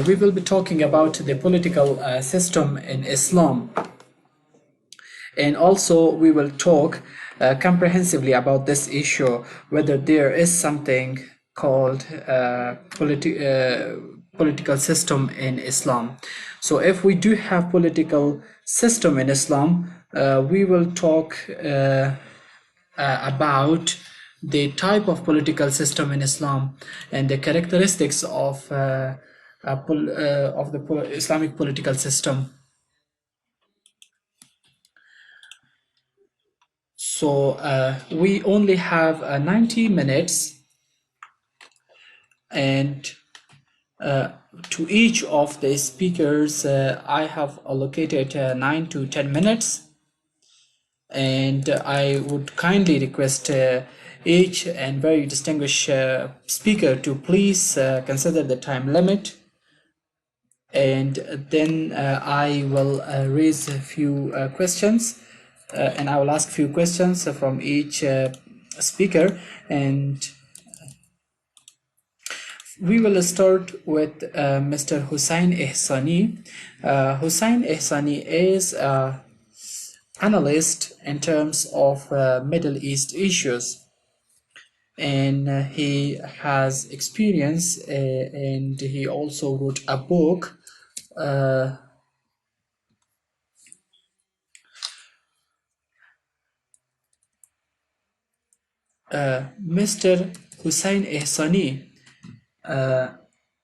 we will be talking about the political system in Islam, and also we will talk comprehensively about this issue, whether there is something called political system in Islam. So if we do have political system in Islam, we will talk about the type of political system in Islam and the characteristics of the Islamic political system. So we only have 90 minutes, and to each of the speakers I have allocated 9 to 10 minutes, and I would kindly request each and very distinguished speaker to please consider the time limit, and then I will raise a few questions, and I will ask a few questions from each speaker, and we will start with Mr. Hussein Ihsani. Hussein Ihsani is an analyst in terms of Middle East issues, and he has experience, and he also wrote a book. Mr. Hussein Ihsani,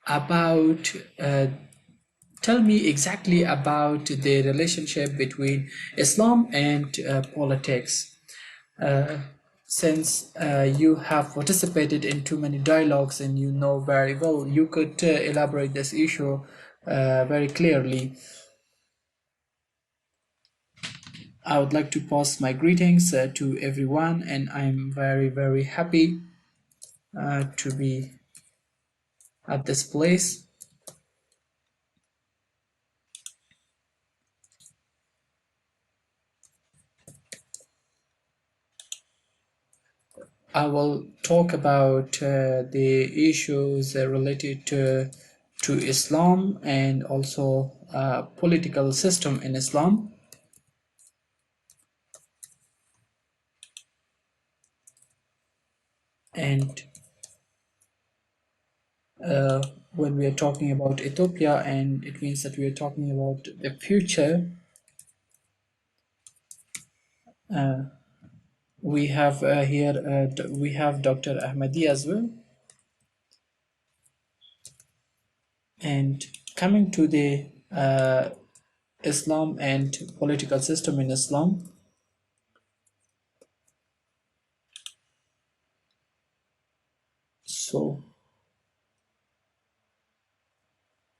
about tell me exactly about the relationship between Islam and politics. Since you have participated in too many dialogues and you know very well, you could elaborate this issue very clearly. I would like to pass my greetings to everyone, and I'm very, very happy to be at this place. I will talk about the issues related to Islam and also political system in Islam. And when we are talking about Utopia, and it means that we are talking about the future, we have here we have Dr. Ahmadi as well. And coming to the Islam and political system in Islam, so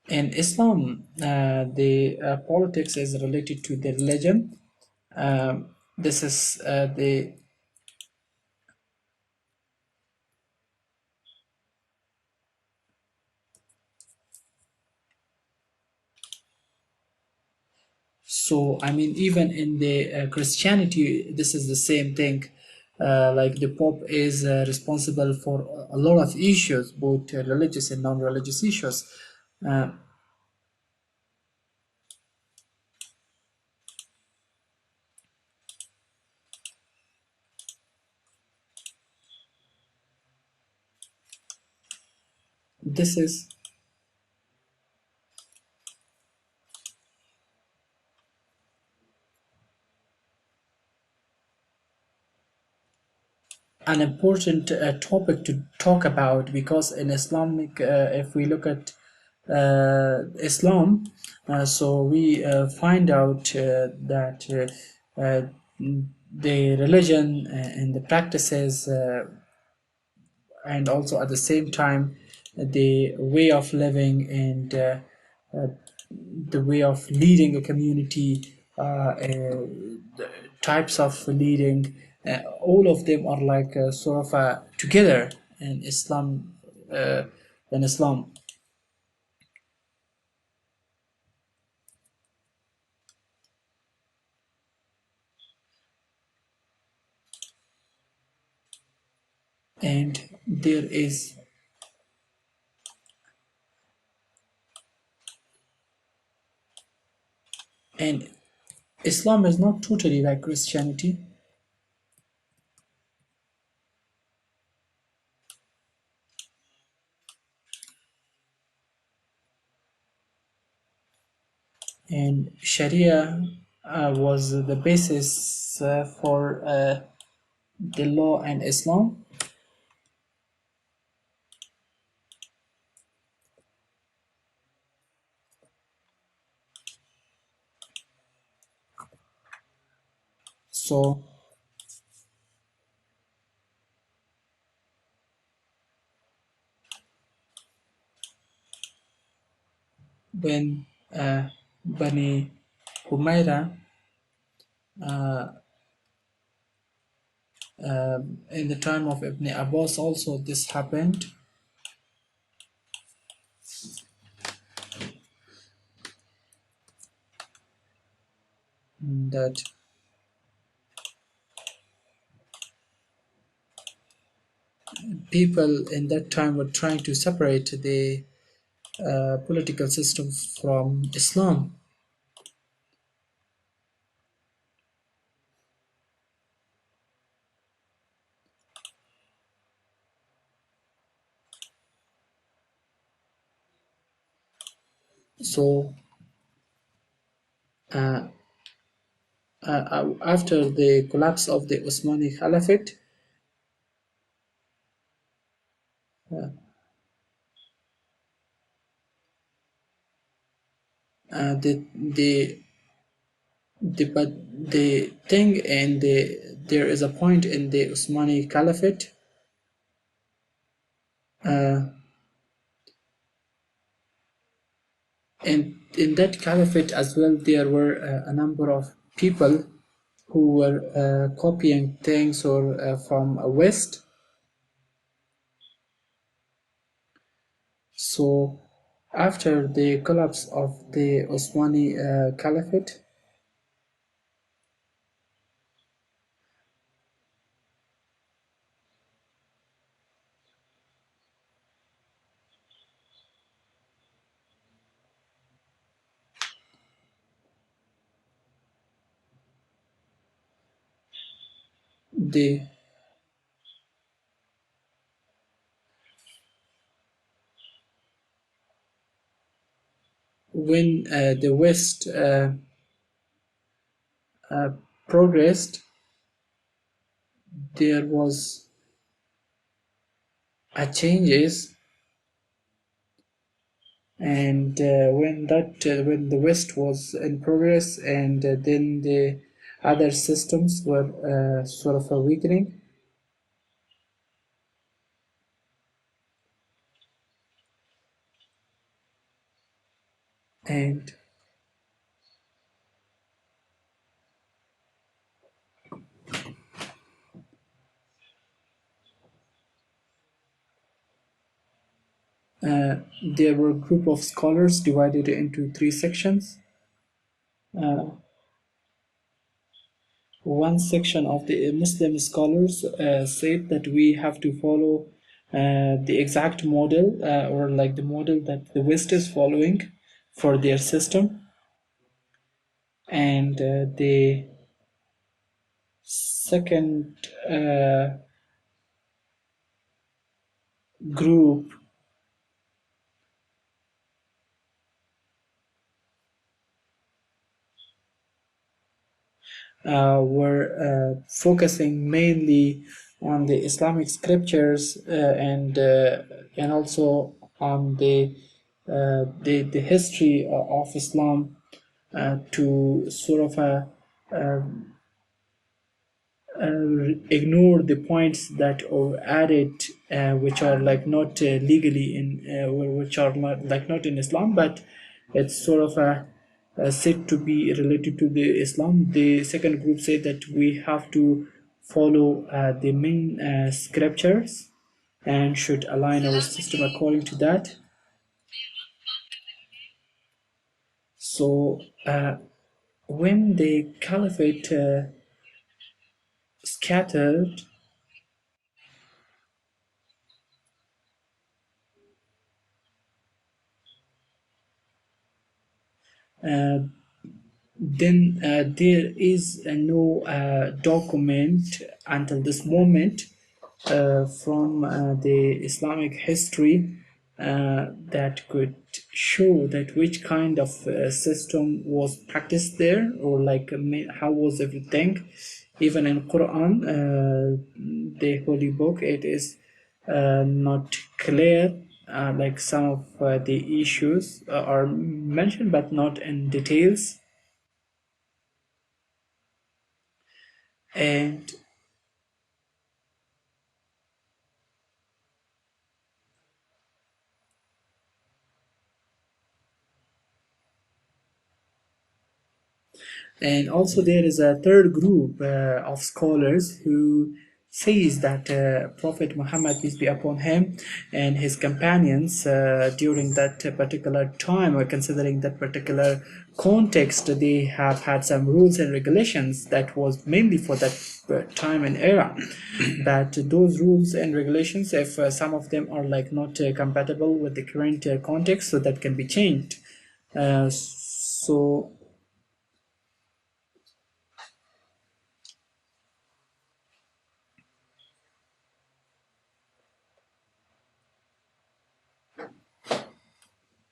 in Islam, the politics is related to the religion. This is the so I mean, even in the Christianity, this is the same thing. Like the Pope is responsible for a lot of issues, both religious and non-religious issues. Uh, this is an important topic to talk about, because in Islamic, if we look at Islam, so we find out that the religion and the practices, and also at the same time the way of living and uh, the way of leading a community, the types of leading, all of them are like sort of together in Islam. Uh, in Islam, and there is And Islam is not totally like Christianity. And Sharia was the basis for the law and Islam. So when Bani Humayra, in the time of Ibn Abbas, also this happened, that people in that time were trying to separate the political system from Islam. So uh, after the collapse of the Osmani Caliphate, the but the thing and there is a point in the Osmani Caliphate, uh, and in that caliphate as well, there were a number of people who were copying things or from West. So after the collapse of the Osmani Caliphate, the when the West progressed, there was a changes, and when the West was in progress, and then the other systems were sort of a weakening, and there were a group of scholars divided into three sections. Uh, One section of the Muslim scholars said that we have to follow the exact model or like the model that the West is following for their system, and the second group were focusing mainly on the Islamic scriptures and also on the history of Islam to sort of ignore the points that are added which are like not legally in which are not, like not in Islam, but it's sort of said to be related to the Islam. The second group said that we have to follow the main scriptures and should align our system according to that. So when the caliphate scattered, uh, then there is no document until this moment from the Islamic history that could show that which kind of system was practiced there, or like how was everything. Even in Quran, the holy book, it is not clear. Like some of the issues are mentioned, but not in details. And And also there is a third group of scholars who says that Prophet Muhammad, peace be upon him, and his companions during that particular time, or considering that particular context, they have had some rules and regulations that was mainly for that time and era. That those rules and regulations, if some of them are like not compatible with the current context, so that can be changed. So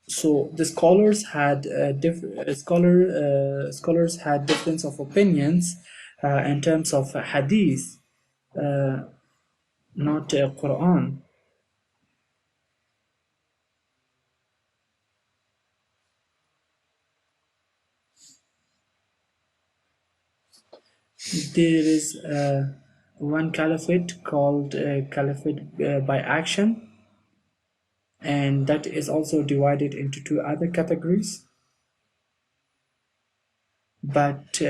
so the scholars had scholars had difference of opinions in terms of hadith, not Quran. There is one caliphate called caliphate by action, and that is also divided into two other categories. But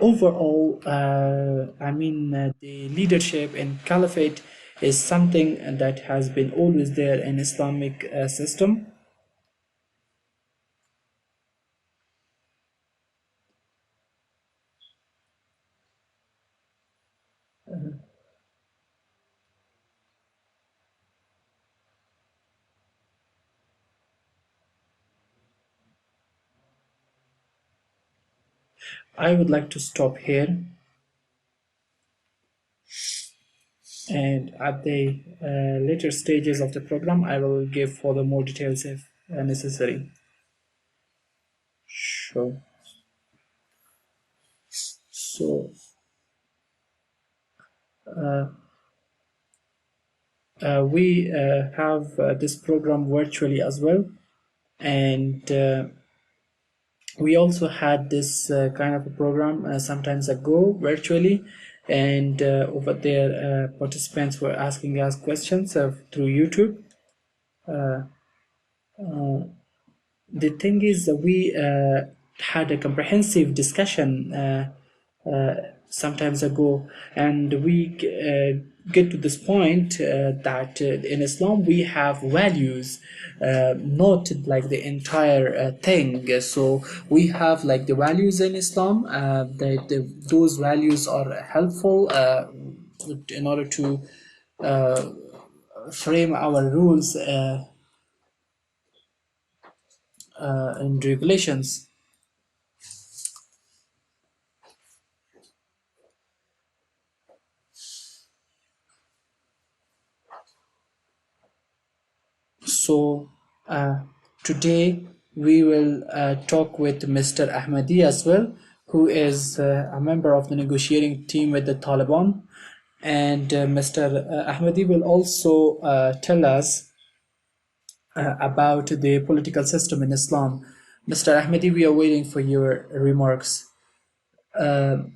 overall, I mean, the leadership in caliphate is something that has been always there in Islamic system. I would like to stop here, and at the later stages of the program, I will give further more details if necessary. Sure. So, we have this program virtually as well, and we also had this kind of a program sometimes ago virtually, and over there participants were asking us questions through YouTube. The thing is that we had a comprehensive discussion sometimes ago, and we get to this point that in Islam we have values, not like the entire thing. So we have like the values in Islam. Those values are helpful in order to uh, frame our rules and regulations. So today we will talk with Mr. Ahmadi as well, who is a member of the negotiating team with the Taliban. And Mr. Ahmadi will also tell us about the political system in Islam. Mr. Ahmadi, we are waiting for your remarks. In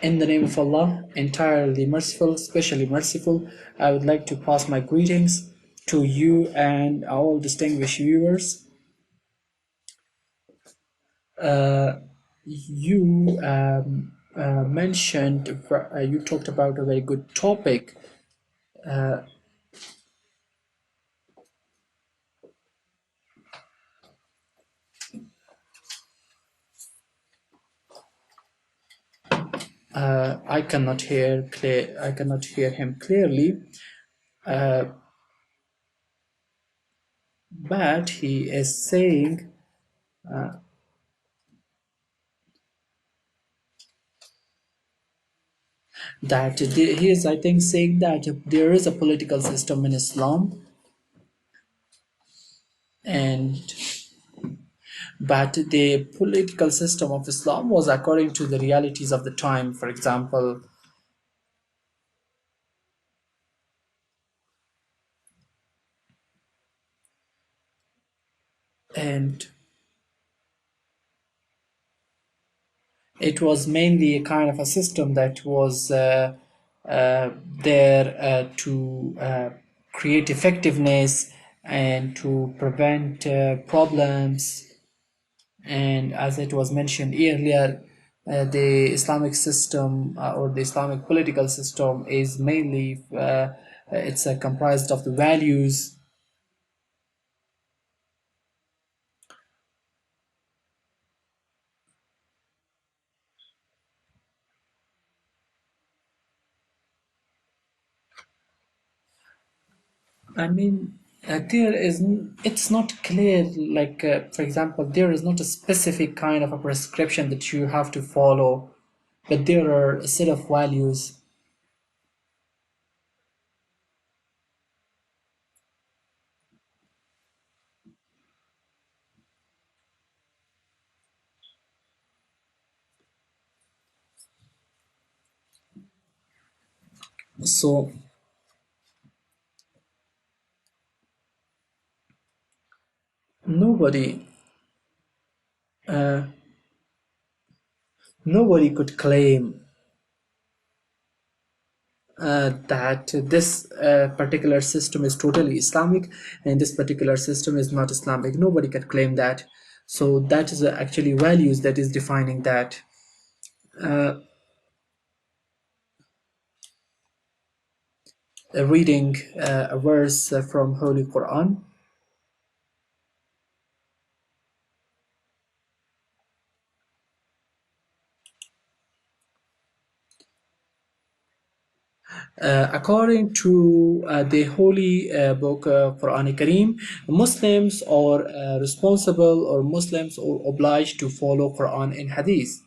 the name of Allah, entirely merciful, specially merciful, I would like to pass my greetings to you and all distinguished viewers. You mentioned, you talked about a very good topic. I cannot hear clear. I cannot hear him clearly, but he is saying He is, I think, saying that there is a political system in Islam, and but the political system of Islam was according to the realities of the time. For example, and it was mainly a kind of a system that was there to create effectiveness and to prevent problems. And as it was mentioned earlier, the Islamic system or the Islamic political system is mainly it's comprised of the values. I mean, it's not clear, like, for example, there is not a specific kind of a prescription that you have to follow, but there are a set of values. So nobody, uh, nobody could claim that this particular system is totally Islamic and this particular system is not Islamic. Nobody can claim that. So that is actually values that is defining that. Uh, Reading a verse from Holy Quran. According to the holy book Quran Kareem, Muslims are responsible, or Muslims are obliged to follow Quran and Hadith.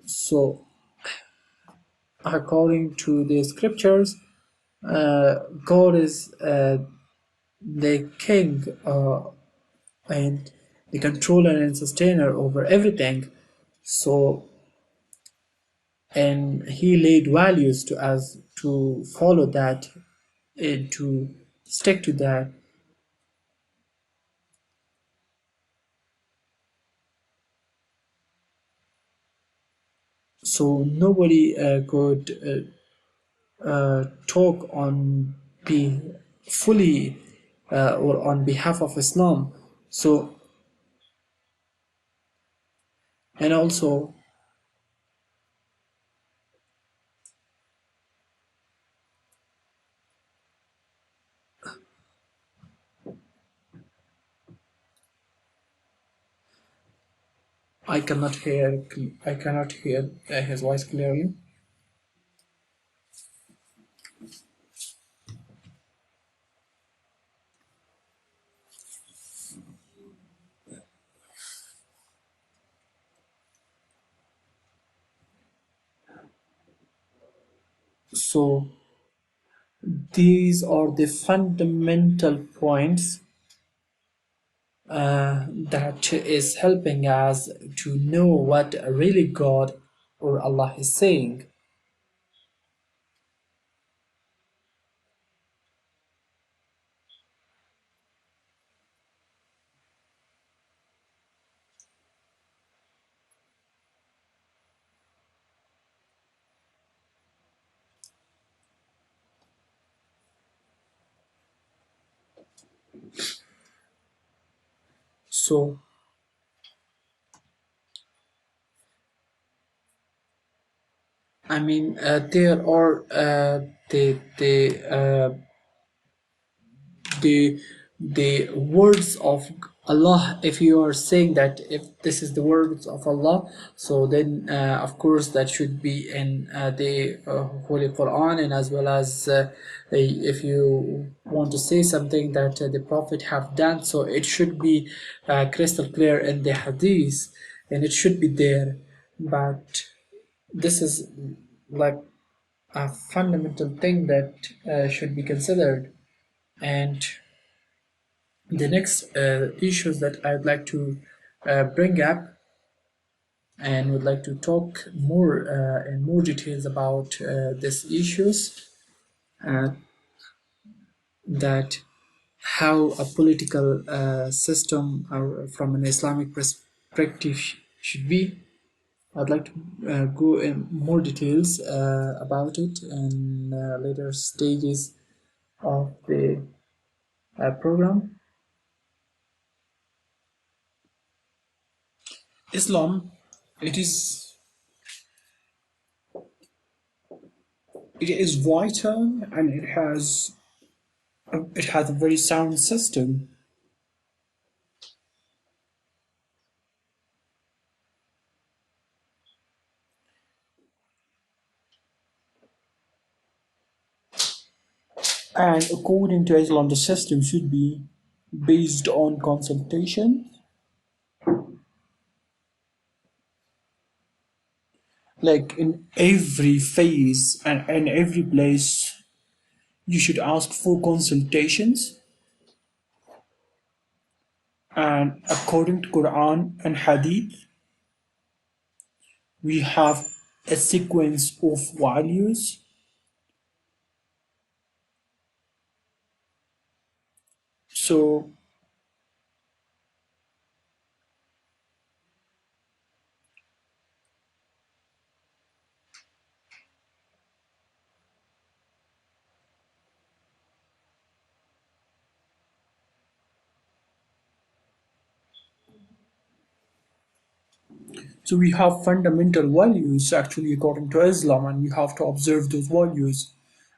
So, according to the scriptures, God is the king and the controller and sustainer over everything. So, and He laid values to us to follow that and to stick to that. So nobody could talk on be fully or on behalf of Islam. So, and also I cannot hear his voice clearly. So these are the fundamental points that is helping us to know what really God or Allah is saying. So I mean, there are the the words of Allah. If you are saying that if this is the words of Allah, so then of course that should be in the Holy Quran, and as well as if you want to say something that the Prophet have done, so it should be crystal clear in the Hadith, and it should be there. But this is like a fundamental thing that should be considered. And the next issues that I'd like to bring up and would like to talk more in more details about these issues, uh, that how a political system from an Islamic perspective should be. I'd like to go in more details about it in later stages of the program. Islam, it is it is vital, and it has a very sound system. And according to Islam, the system should be based on consultation. Like in every phase and in every place, you should ask for consultations. And according to Quran and Hadith, we have a sequence of values. So So we have fundamental values actually according to Islam, and we have to observe those values.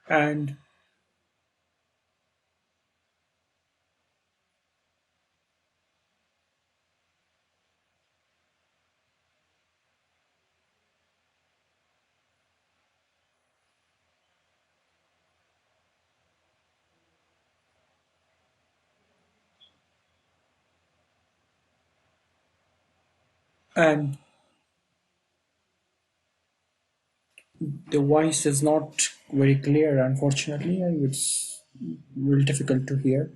And and the voice is not very clear, unfortunately, and it's really difficult to hear.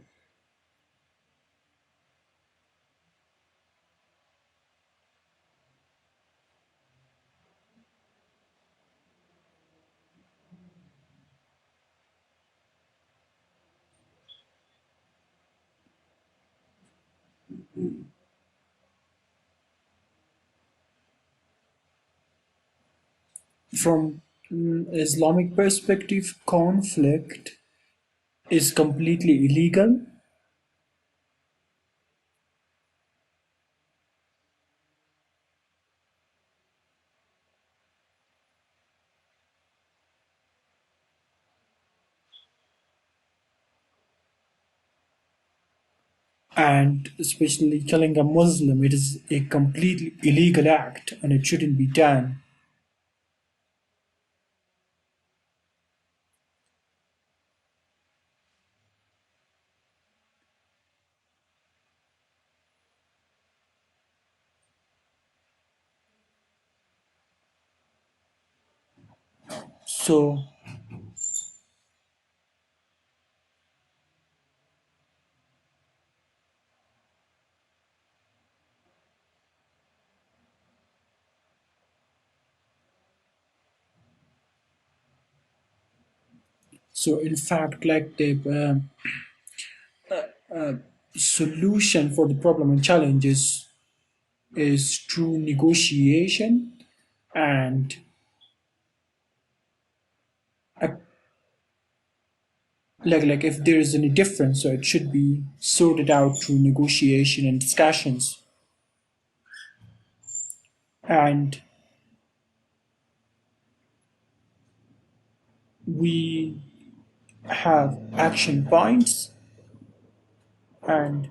From Islamic perspective, conflict is completely illegal, and especially killing a Muslim, it is a completely illegal act, and it shouldn't be done. So, so in fact, like the solution for the problem and challenges is through negotiation and like if there is any difference, so it should be sorted out through negotiation and discussions. And we have action points, and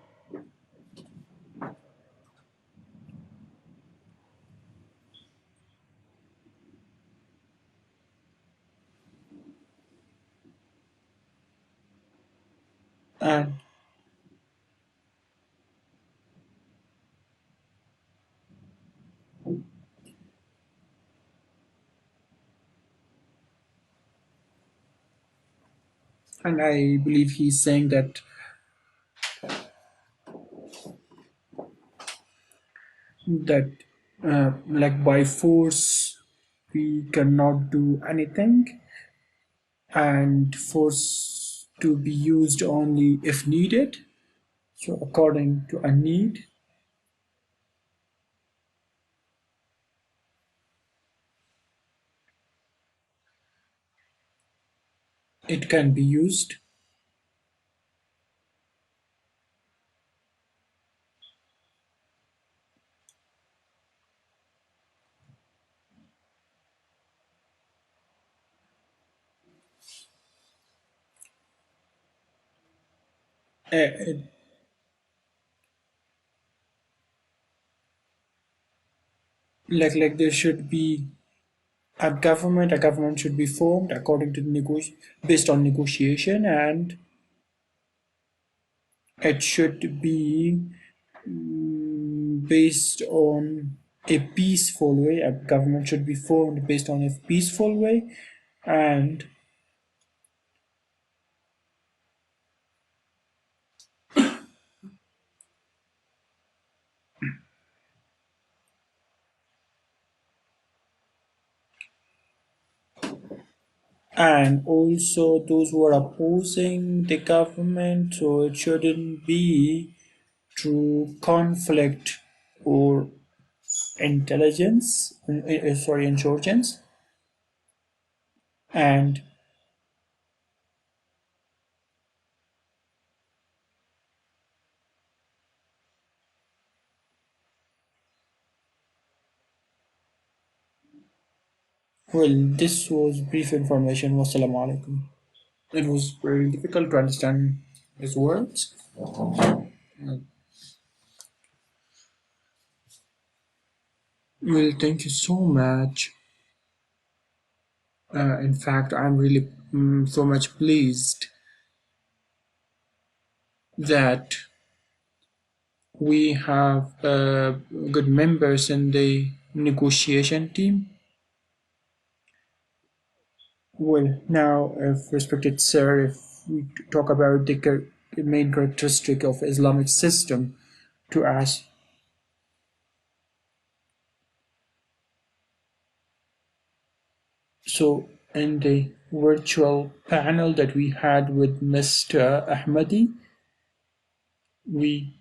and and I believe he's saying that like by force we cannot do anything, and force to be used only if needed. So according to a need, it can be used. Uh, like there should be a government should be formed according to the based on negotiation, and it should be based on a peaceful way. A government should be formed based on a peaceful way, and also those who are opposing the government, so it shouldn't be through conflict or insurgents. And well, this was brief information. Wassalamu alaikum. It was very difficult to understand his words. Well, thank you so much. In fact, I'm really so much pleased that we have good members in the negotiation team. Well, now, if respected sir, if we talk about the main characteristic of Islamic system to us, so in the virtual panel that we had with Mr. Ahmadi, we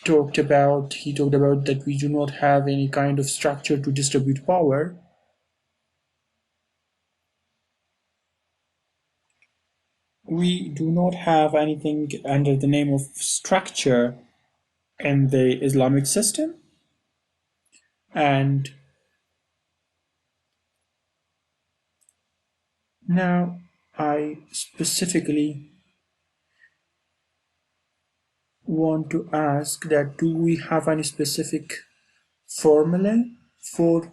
he talked about that we do not have any kind of structure to distribute power. We do not have anything under the name of structure in the Islamic system. And now I specifically want to ask that do we have any specific formula for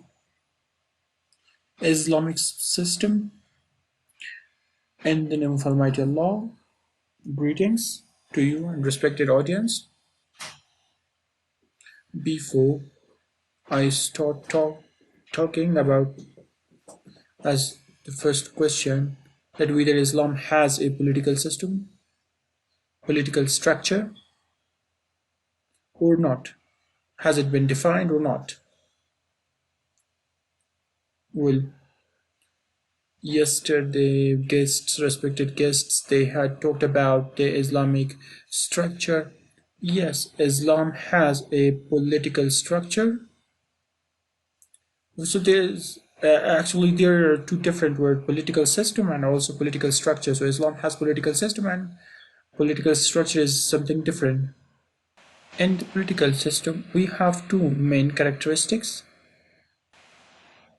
Islamic system in the name of Almighty Allah? Greetings to you and respected audience. Before I start talking about as the first question that whether Islam has a political system, political structure or not. Has it been defined or not? Well, yesterday respected guests, they had talked about the Islamic structure. Yes, Islam has a political structure. So there's Actually, there are two different words: political system and also political structure. So Islam has political system, and political structure is something different. In the political system, we have two main characteristics,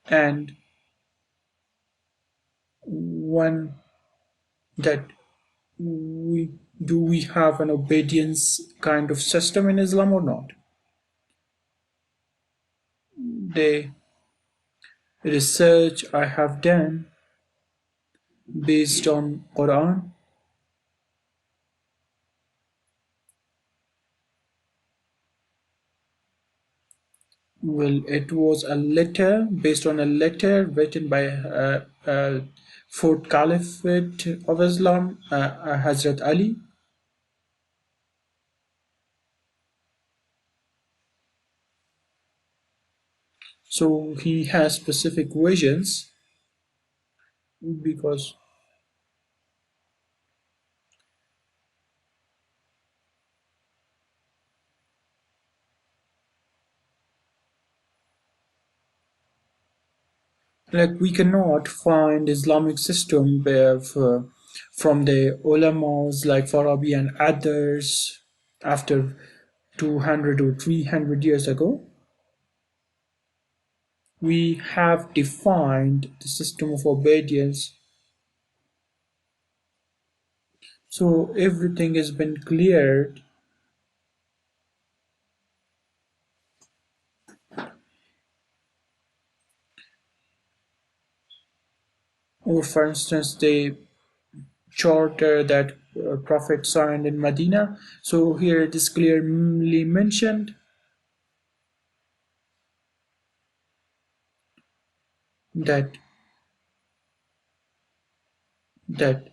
and one, that we have an obedience kind of system in Islam or not. The research I have done based on Quran, well, it was a letter based on a letter written by fourth Caliphate of Islam, Hazrat Ali. So he has specific visions because, like, we cannot find Islamic system from the ulamas like Farabi and others after 200 or 300 years ago. We have defined the system of obedience. So everything has been cleared. Or for instance, the charter that Prophet signed in Medina. So here it is clearly mentioned that that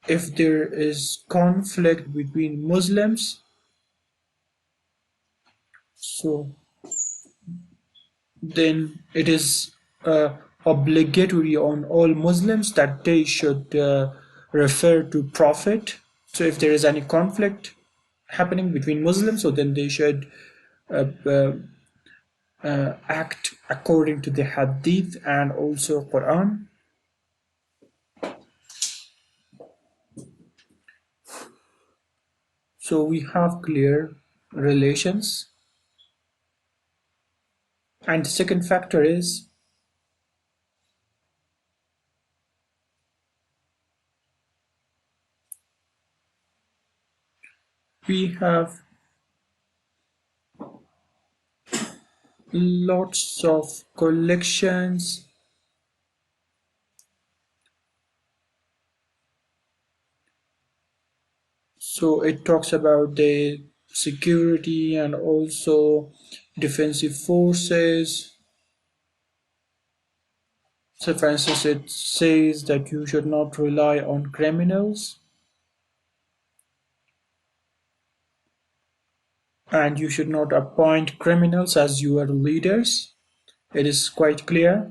if there is conflict between Muslims, so then it is obligatory on all Muslims that they should refer to Prophet. So if there is any conflict happening between Muslims, so then they should uh, uh, act according to the Hadith and also Quran. So we have clear relations. And the second factor is we have lots of collections. So it talks about the security and also defensive forces. So for instance, it says that you should not rely on criminals and you should not appoint criminals as your leaders. It is quite clear.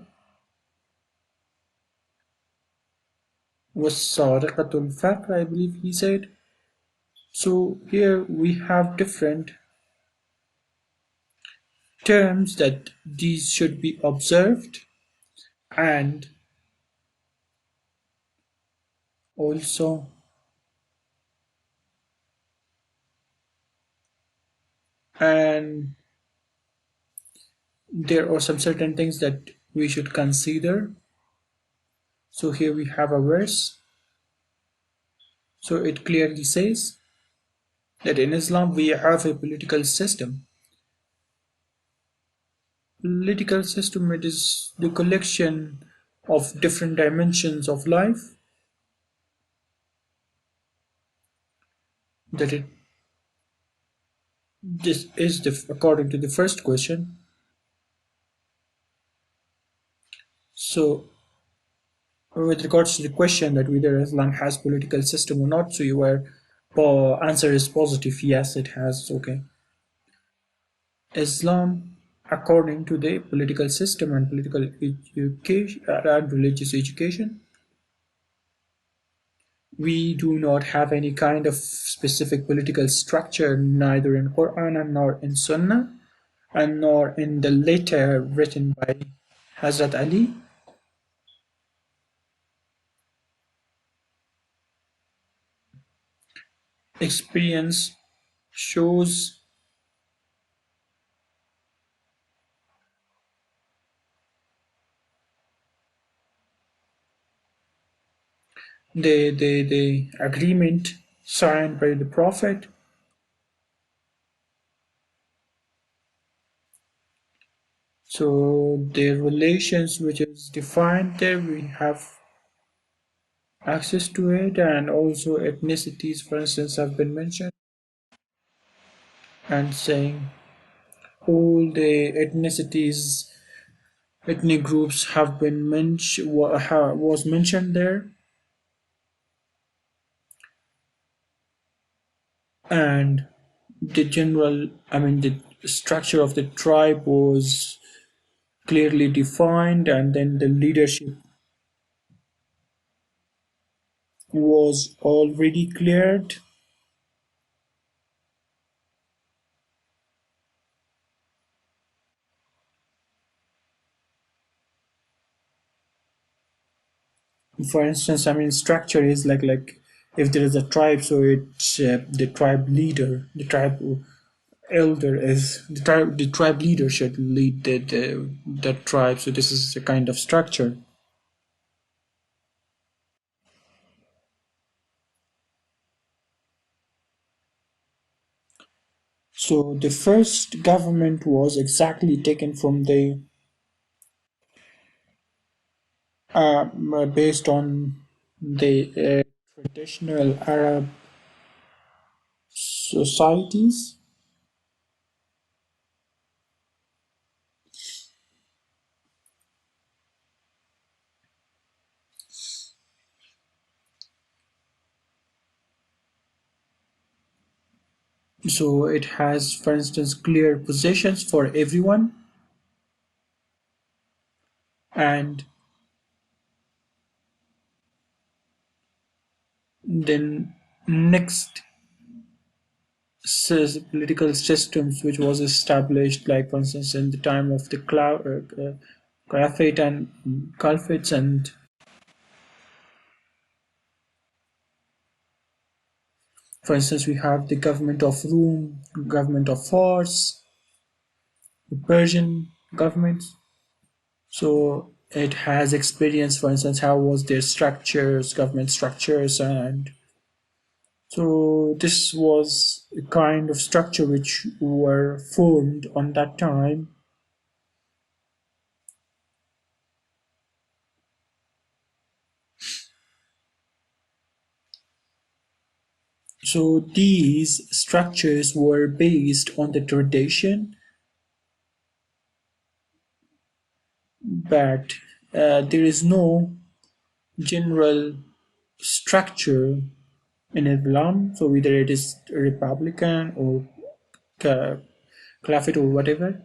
وَالسَّارِقَةُ الْفَقْرَ, I believe he said. So here we have different terms that these should be observed, and also and there are some certain things that we should consider. So here we have a verse. So it clearly says that in Islam we have a political system. Political system, it is the collection of different dimensions of life, that it this is the according to the first question. So with regards to the question that whether Islam has political system or not, so your answer is positive. Yes, it has. Okay. Islam, according to the political system and political education and religious education, we do not have any kind of specific political structure, neither in Quran and nor in Sunnah. and nor in the letter written by Hazrat Ali. Experience shows the agreement signed by the Prophet. So the relations which is defined there, we have access to it, and also ethnicities, for instance, have been mentioned, and saying all the ethnicities, ethnic groups have been mentioned, was mentioned there, and the general, I mean, the structure of the tribe was clearly defined, and then the leadership was already cleared. For instance, I mean, structure is like if there is a tribe, so it's the tribe leader, the tribe elder is the tribe leader should lead the tribe. So this is a kind of structure. So the first government was exactly taken from the based on the traditional Arab societies. So it has, for instance, clear positions for everyone, and then next political systems which was established, like for instance in the time of the Caliphate and Caliphates, and for instance we have the government of Rome, government of Fars, the Persian governments. So it has experience, for instance, how was their structures, government structures, and so this was a kind of structure which were formed on that time. So these structures were based on the tradition, but there is no general structure in Islam. So whether it is Republican or ca- Caliphate or whatever,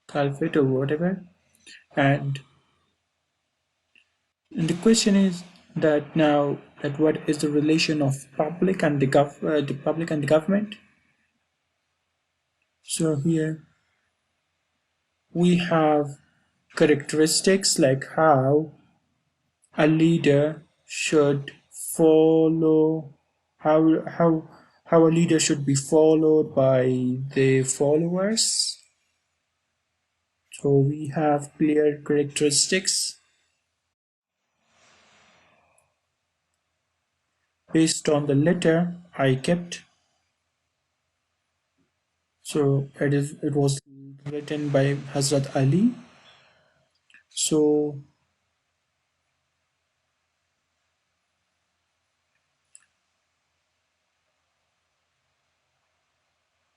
Caliphate or whatever, and the question is that now that what is the relation of public and the public and the government? So here we have characteristics like how a leader should follow, how a leader should be followed by the followers. So we have clear characteristics based on the letter I kept. So it was written by Hazrat Ali. So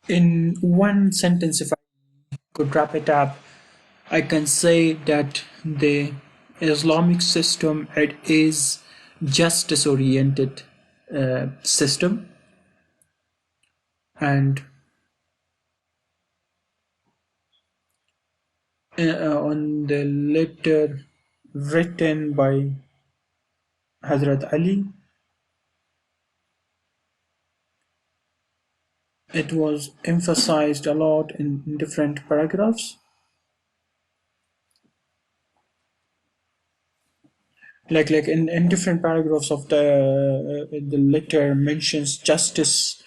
in one sentence, if I could wrap it up, I can say that the Islamic system, it is justice oriented system, and on the letter written by Hazrat Ali, It was emphasized a lot in different paragraphs. Like in different paragraphs of the letter mentions justice,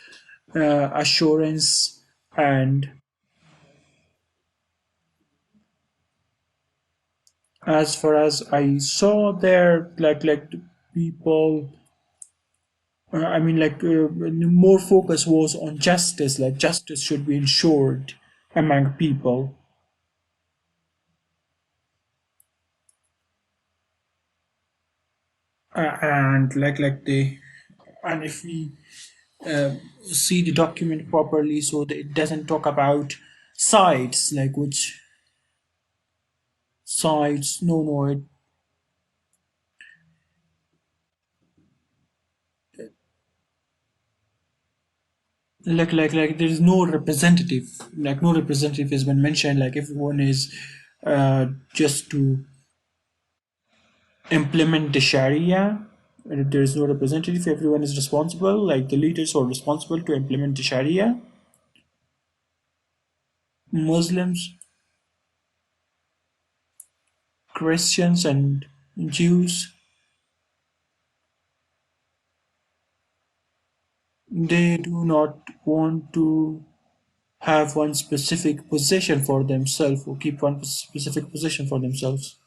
assurance, and as far as I saw there, like the people, I mean, more focus was on justice. Like justice should be ensured among people, and and if we uh, see the document properly, so that it doesn't talk about sides, like which sides. No, no, it like there is no representative. Like no representative has been mentioned. Like everyone is just to implement the Sharia. There is no representative. Everyone is responsible. Like the leaders are responsible to implement the Sharia. Muslims, Christians, and Jews, they do not want to have one specific position for themselves or keep one specific position for themselves.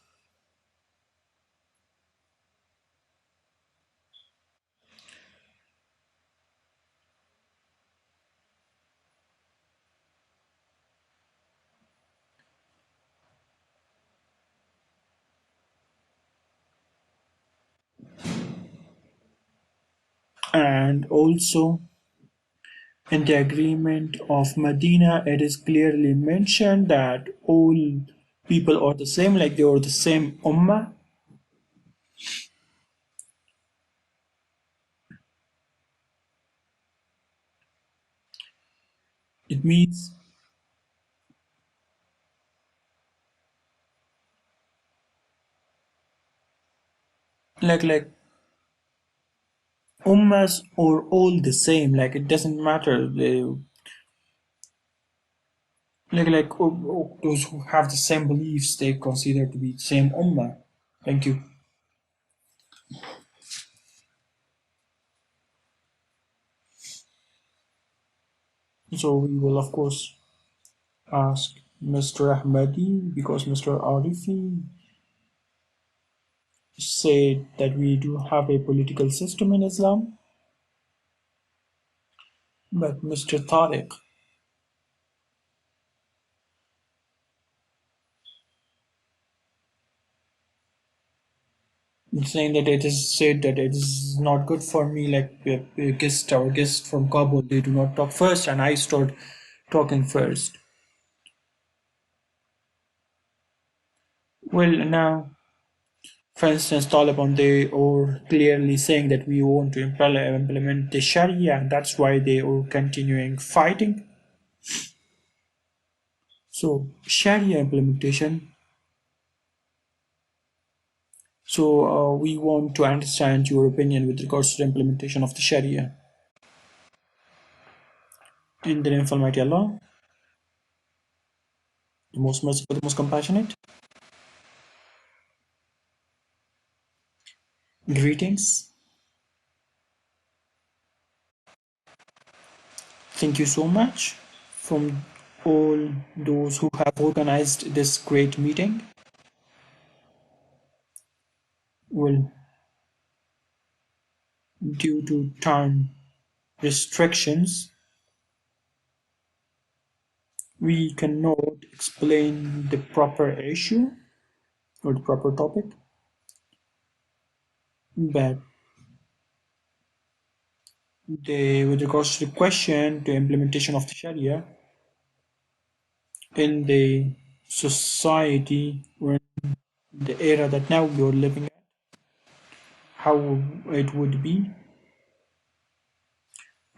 And also, in the agreement of Medina, it is clearly mentioned that all people are the same, like they are the same ummah. It means like ummahs are all the same. Like it doesn't matter. Those who have the same beliefs, they consider to be the same ummah. Thank you. So we will of course ask Mr. Ahmadi because Mr. Arifi said that we do have a political system in Islam, but Mr. Tariq is saying that it is said that it is not good for me. Like our guest from Kabul, they do not talk first, and I start talking first. Well, now, for instance, Taliban, they are clearly saying that we want to implement the Sharia, and that's why they are continuing fighting. So, Sharia implementation. So, we want to understand your opinion with regards to the implementation of the Sharia. In the name of Almighty Allah, the most merciful, the most compassionate. Greetings. Thank you so much from all those who have organized this great meeting. Well, due to time restrictions, we cannot explain the proper issue or the proper topic, but with regards to the question, the implementation of the Sharia in the society or in the era that now we are living at, how it would be.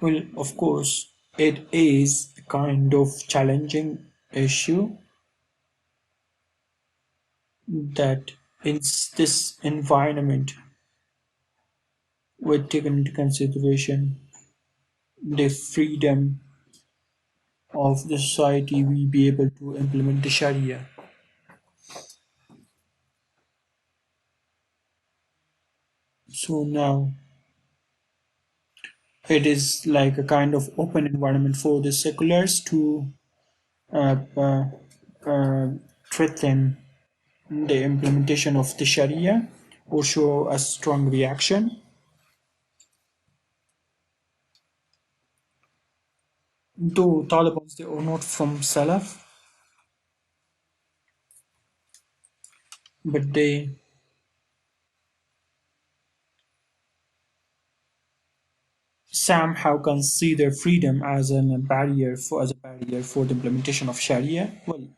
Well, of course, it is a kind of challenging issue that in this environment, we're taken into consideration the freedom of the society will be able to implement the Sharia. So now it is like a kind of open environment for the seculars to uh, uh, uh, threaten the implementation of the Sharia or show a strong reaction. Though Taliban they are not from Salaf, but they somehow consider freedom as a barrier for the implementation of Sharia. Well,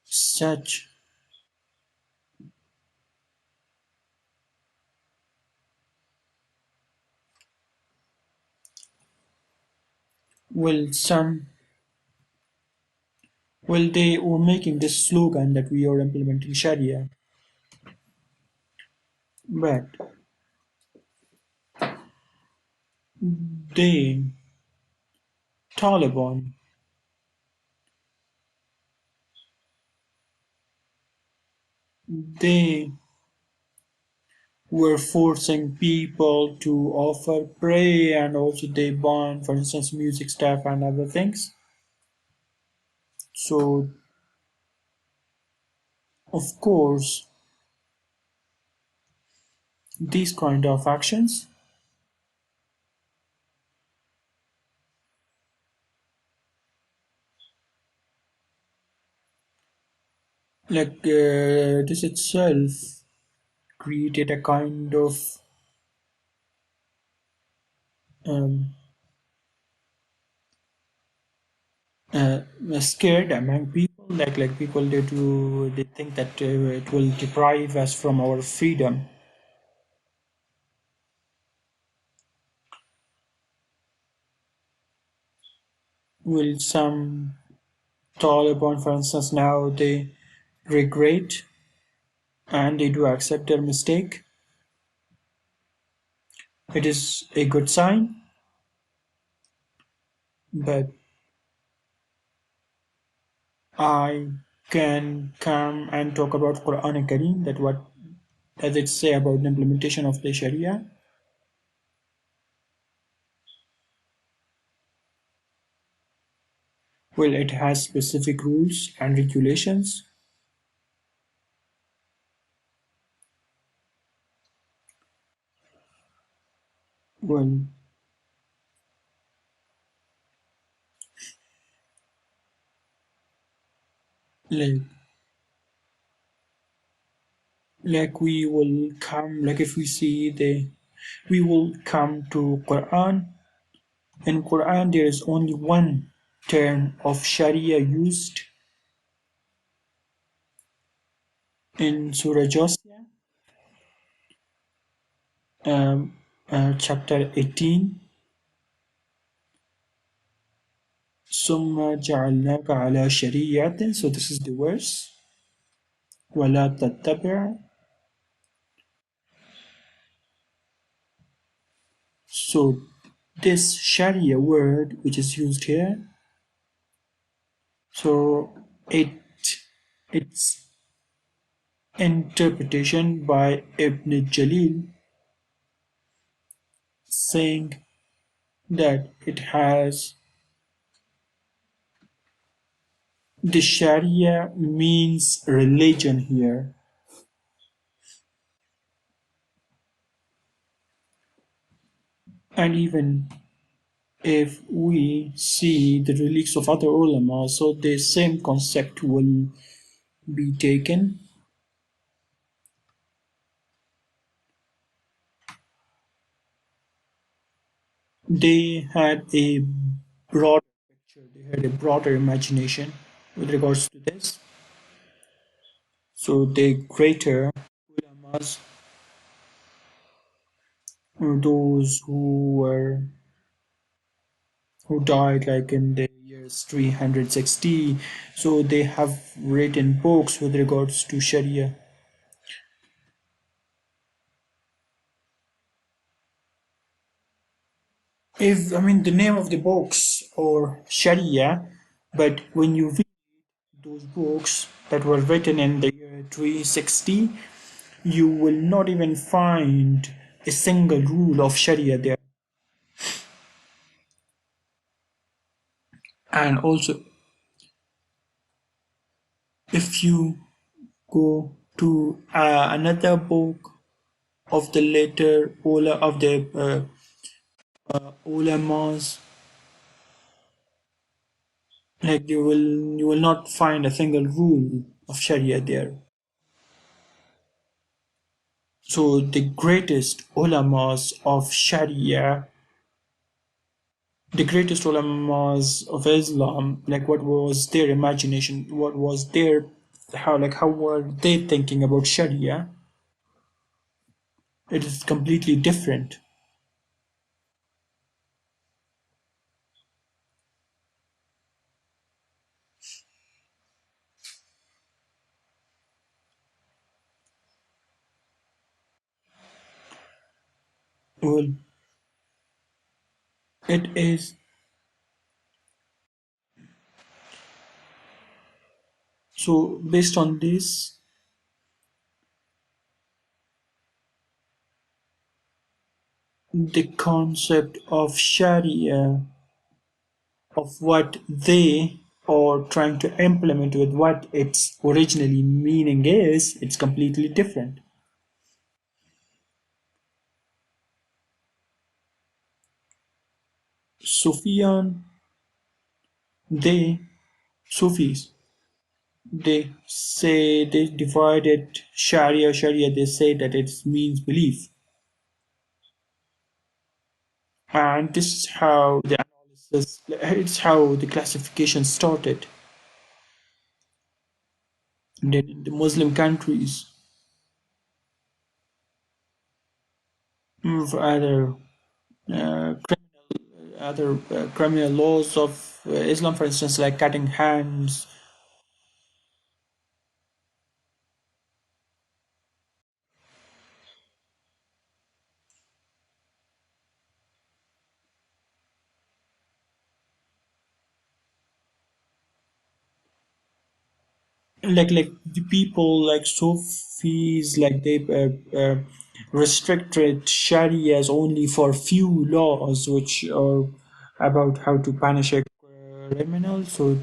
such well some well they were making this slogan that we are implementing Sharia, but they Taliban they were forcing people to offer prayer, and also they ban, for instance, music stuff and other things. So of course these kind of actions, like this itself created a kind of um, uh, scared among people. Like people they think that it will deprive us from our freedom. Will some Taliban, for instance, now they regret and they do accept their mistake. It is a good sign, but I can come and talk about Quran and Kareem, that what does it say about the implementation of the Sharia? Well, it has specific rules and regulations. Well, like we will come, like if we see we will come to Quran. In Quran, there is only one term of Sharia used in Surah Josiah, um, chapter 18. ثم جعلناك على شريعة. So this is the verse. ولا تتبع. So this Sharia word which is used here, so its interpretation by Ibn Jalil saying that it has the Sharia means religion here. And even if we see the relics of other ulama, so the same concept will be taken. They had a broader picture, they had a broader imagination with regards to this. So the greater ulamas, those who died like in the years 360, so they have written books with regards to Sharia. if I mean the name of the books or Sharia, but when you read those books that were written in the year 360, you will not even find a single rule of Sharia there. And also, if you go to another book of the later ulamas, like you will not find a single rule of Sharia there. So the greatest ulamas of Sharia, the greatest ulamas of Islam, like what was their imagination, what was their how were they thinking about Sharia? It is completely different. Well, it is so based on this, the concept of Sharia, of what they are trying to implement with what its originally meaning is, it's completely different. Sufyan, they, Sufis, they say they divided Sharia, they say that it means belief. And this is how the analysis, it's how the classification started. And then in the Muslim countries, for uh, other criminal laws of Islam, for instance, like cutting hands, like the people like Sufis, like they restricted Sharias only for few laws, which are about how to punish a criminal. So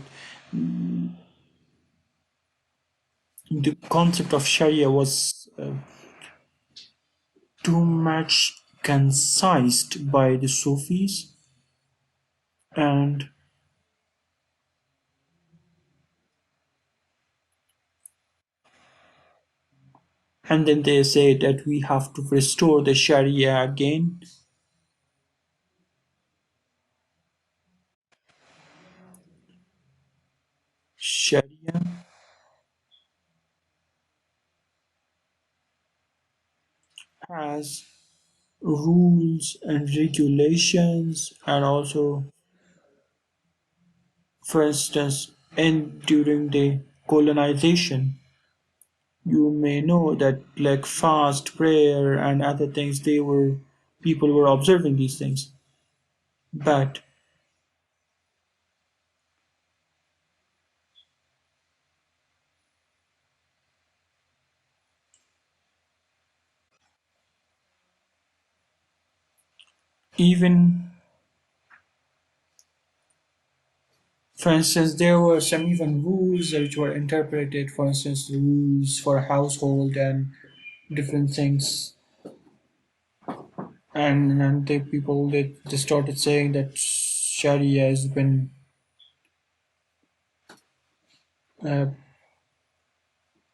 the concept of Sharia was too much concised by the Sufis, and then they say that we have to restore the Sharia again. Sharia has rules and regulations, and also, for instance, in during the colonization, you may know that like fast prayer and other things, they were people were observing these things, but even, for instance, there were some even rules which were interpreted, for instance, the rules for household and different things. And the people they started saying that Sharia has been uh,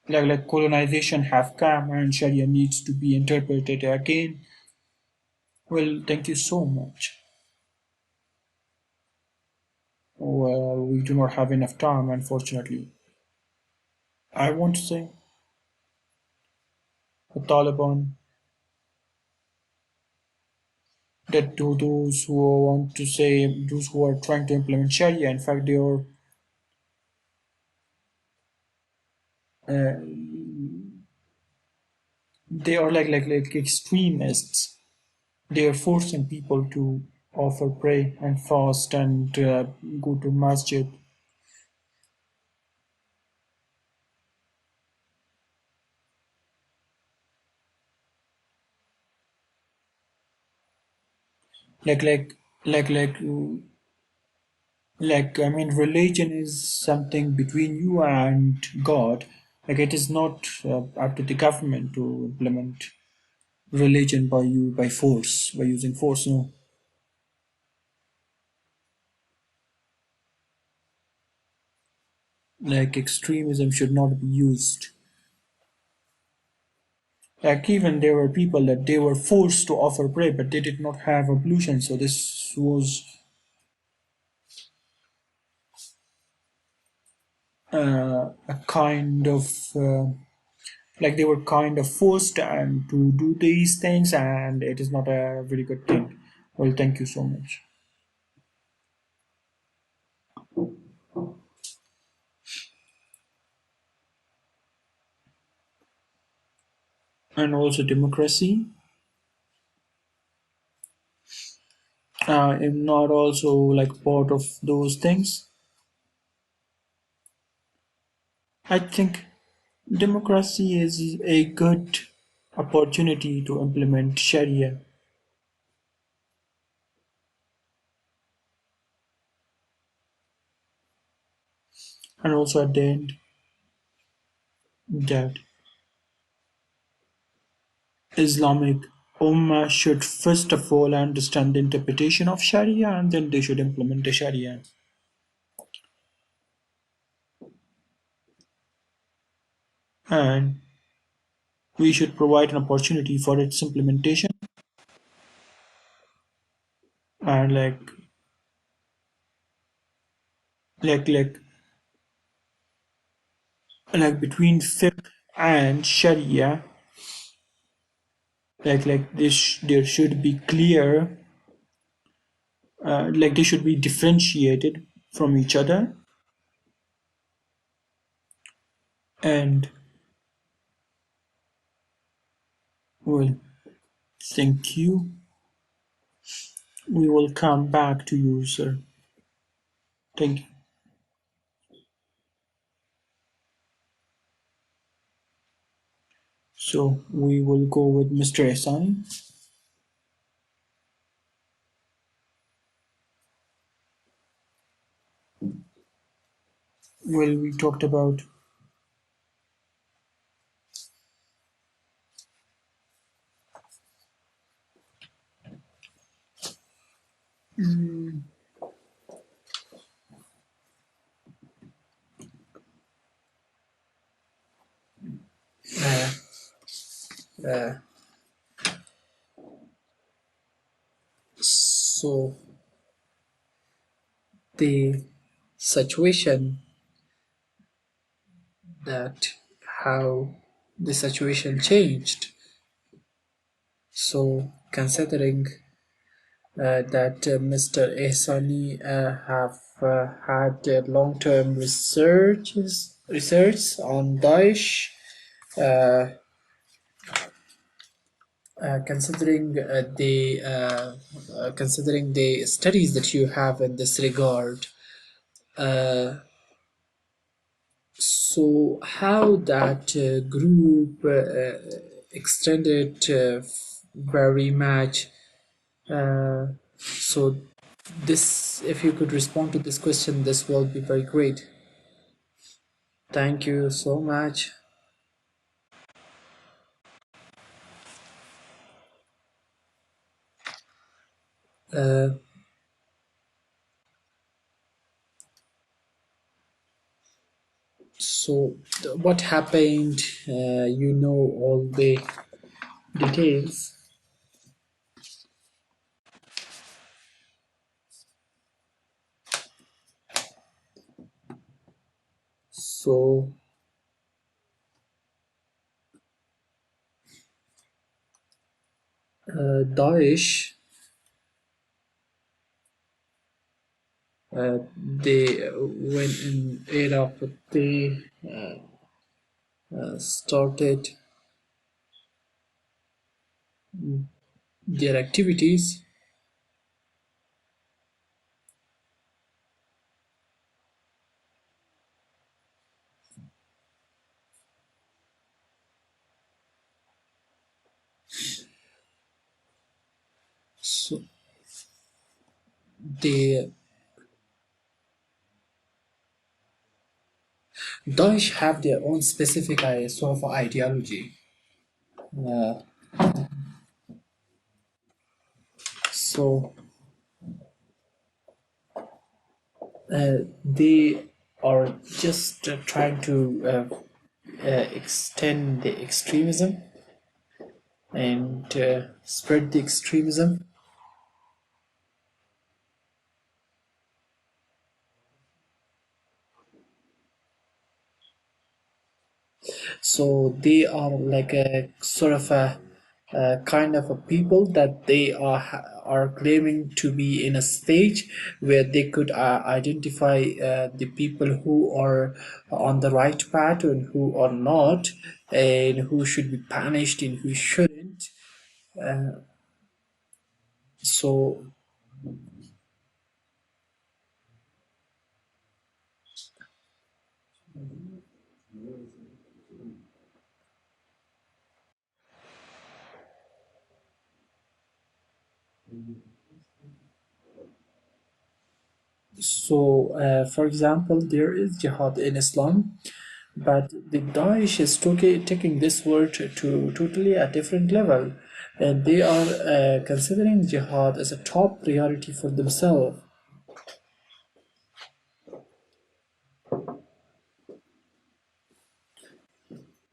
like colonization have come and Sharia needs to be interpreted again. Well, thank you so much. Well, we do not have enough time, unfortunately. I want to say the Taliban, that to those who want to say those who are trying to implement Sharia, in fact, uh, they are like extremists. They are forcing people to offer pray and fast and go to masjid. Like like like like I mean, religion is something between you and God. Like it is not up to the government to implement religion by you by force by using force. No, like extremism should not be used. Like even there were people that they were forced to offer prayer, but they did not have ablution. So this was a kind of like they were kind of forced and to do these things, and it is not a very good thing. Well, thank you so much. And also democracy. I'm not also like part of those things. I think democracy is a good opportunity to implement Sharia, and also at the end that Islamic Ummah should first of all understand the interpretation of Sharia and then they should implement the Sharia. And we should provide an opportunity for its implementation and like like like between fiqh and Sharia, like this there should be clear like they should be differentiated from each other. And well, thank you. We will come back to you, sir. Thank you. So we will go with Mr. Ehsani. Well, we talked about Uh, uh, so the situation that how the situation changed. So considering that Mr. Ehsani have had long-term research on Daesh, uh, considering the studies that you have in this regard, uh, so how that group extended very much. So this, if you could respond to this question, this will be very great. Thank you so much. Uh, so what happened? You know all the details. So Daesh, they when in Iraq they started their activities. the Daesh have their own specific sort of ideology. Uh, so they are just trying to extend the extremism and spread the extremism. So they are like a sort of a kind of a people that they are claiming to be in a stage where they could identify the people who are on the right path and who are not, and who should be punished and who shouldn't. Uh, so for example, there is jihad in Islam, but the Daesh is taking this word to totally a different level, and they are considering jihad as a top priority for themselves.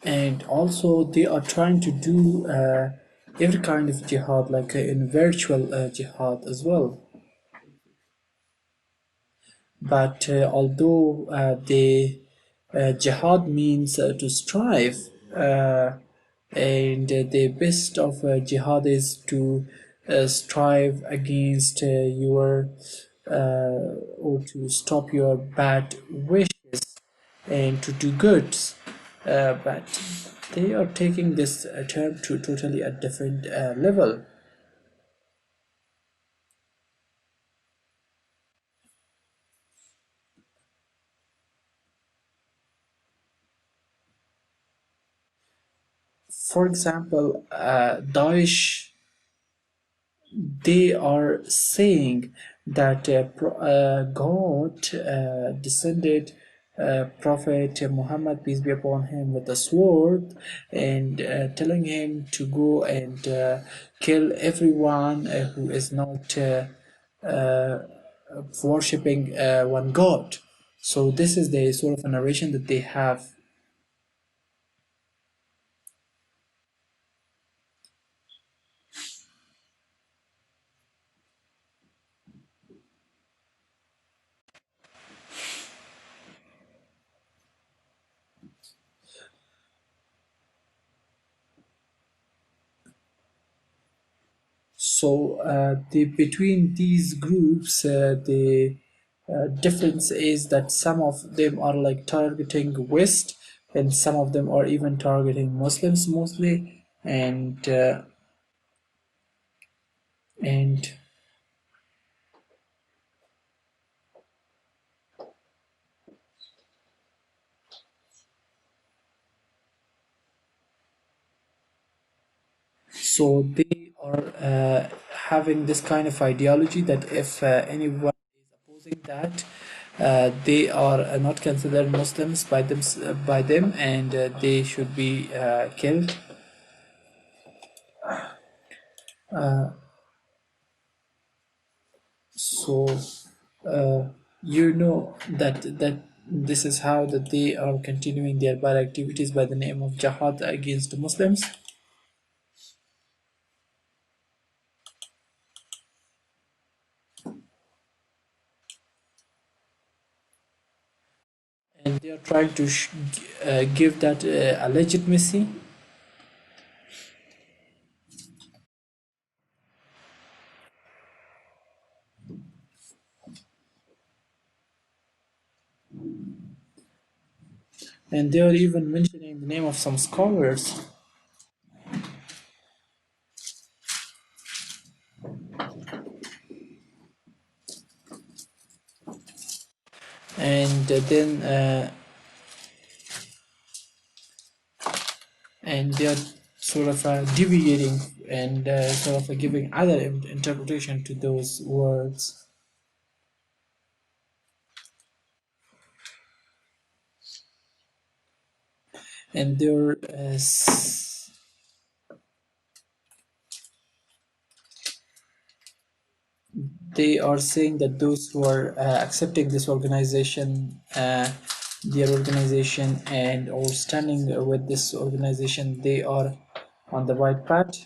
And also, they are trying to do every kind of jihad, like in virtual jihad as well. But although the jihad means to strive, and the best of jihad is to strive against your or to stop your bad wishes and to do good. But they are taking this term to totally a different level. For example, Daesh, they are saying that God descended Prophet Muhammad, peace be upon him, with a sword, and telling him to go and kill everyone who is not worshipping one God. So this is the sort of a narration that they have. So between these groups, the difference is that some of them are like targeting West, and some of them are even targeting Muslims mostly, and so they are having this kind of ideology that if anyone is opposing that, they are not considered Muslims by them, and they should be killed. So uh, you know that this is how that they are continuing their bad activities by the name of jihad against Muslims, and they are trying to give that a legitimacy, and they are even mentioning the name of some scholars, and they are sort of deviating and sort of giving other interpretation to those words. and there is they are saying that those who are accepting this organization, their organization, and or standing with this organization, they are on the right path.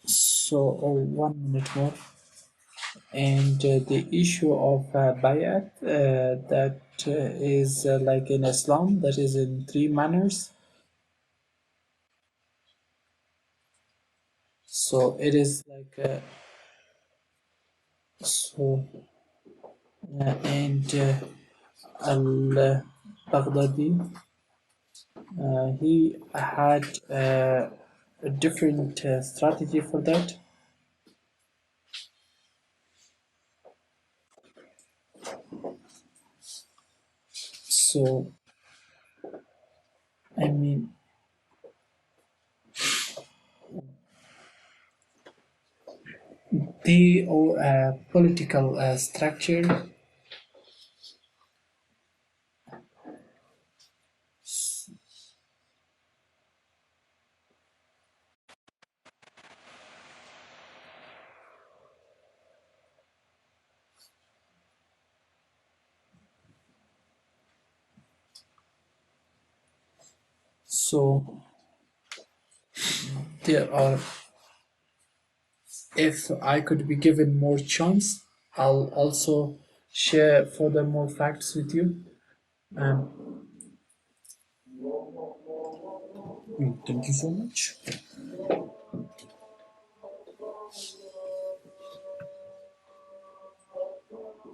So, oh, 1 minute more. And the issue of bayat, that is like in Islam, that is in three manners. So it is like so, and al-Baghdadi, he had a different strategy for that. So I mean, they are a political structure. So there are, if I could be given more chance, I'll also share further more facts with you. Um, Thank you so much.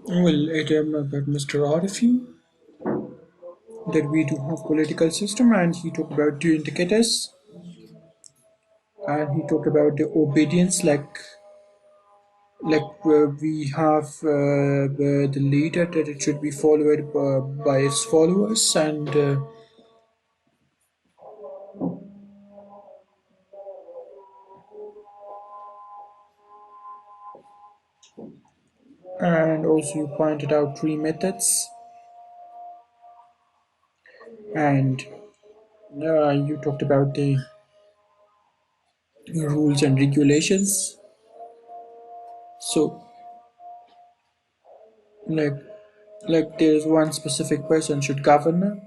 Well, it about Mr. Arifi that we do have political system, and he talked about two indicators, and he talked about the obedience, we have the leader that it should be followed by its followers, and also you pointed out three methods, and you talked about the rules and regulations. So like there's one specific person should govern.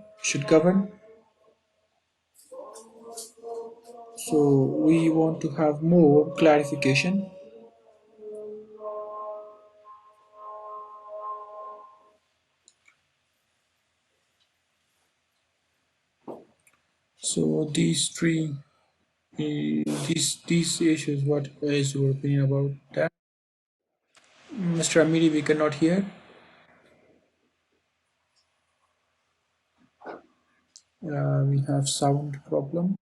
So we want to have more clarification. So these issues, what is your opinion about that? Mr. Amiri, we cannot hear. We have sound problem.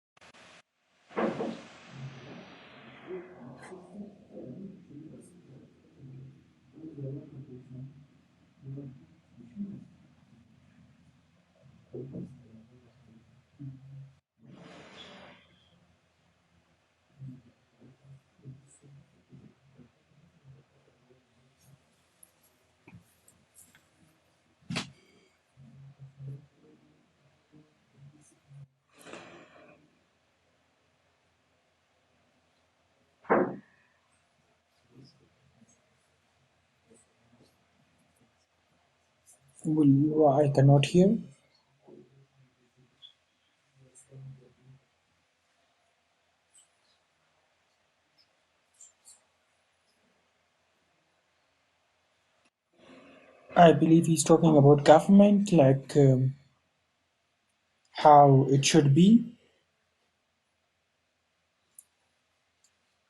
Well, I cannot hear. I believe he's talking about government, how it should be,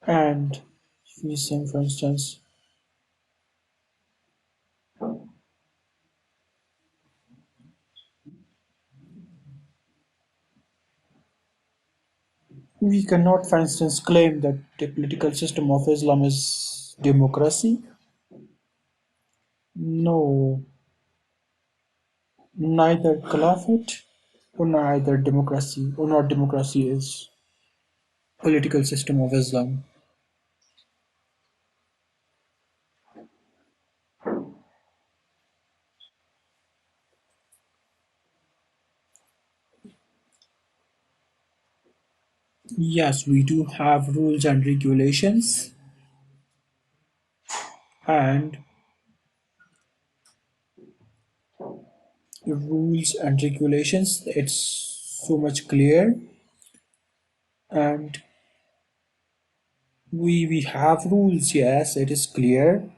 and he's saying, for instance, we cannot, for instance, claim that the political system of Islam is democracy. No, neither caliphate or neither democracy or not democracy is political system of Islam. Yes, we do have rules and regulations, and the rules and regulations, it's so much clear, and we have rules, yes, it is clear.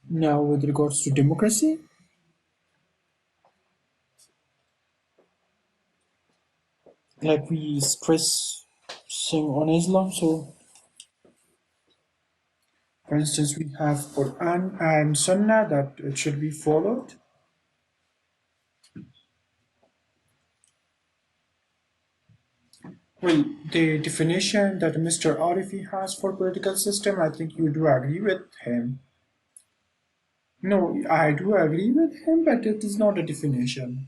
Now with regards to democracy, like we stress sing on Islam, so for instance we have Quran and Sunnah that it should be followed. Well, the definition that Mr. Arifi has for political system, I think you do agree with him. No, I do agree with him, but it is not a definition.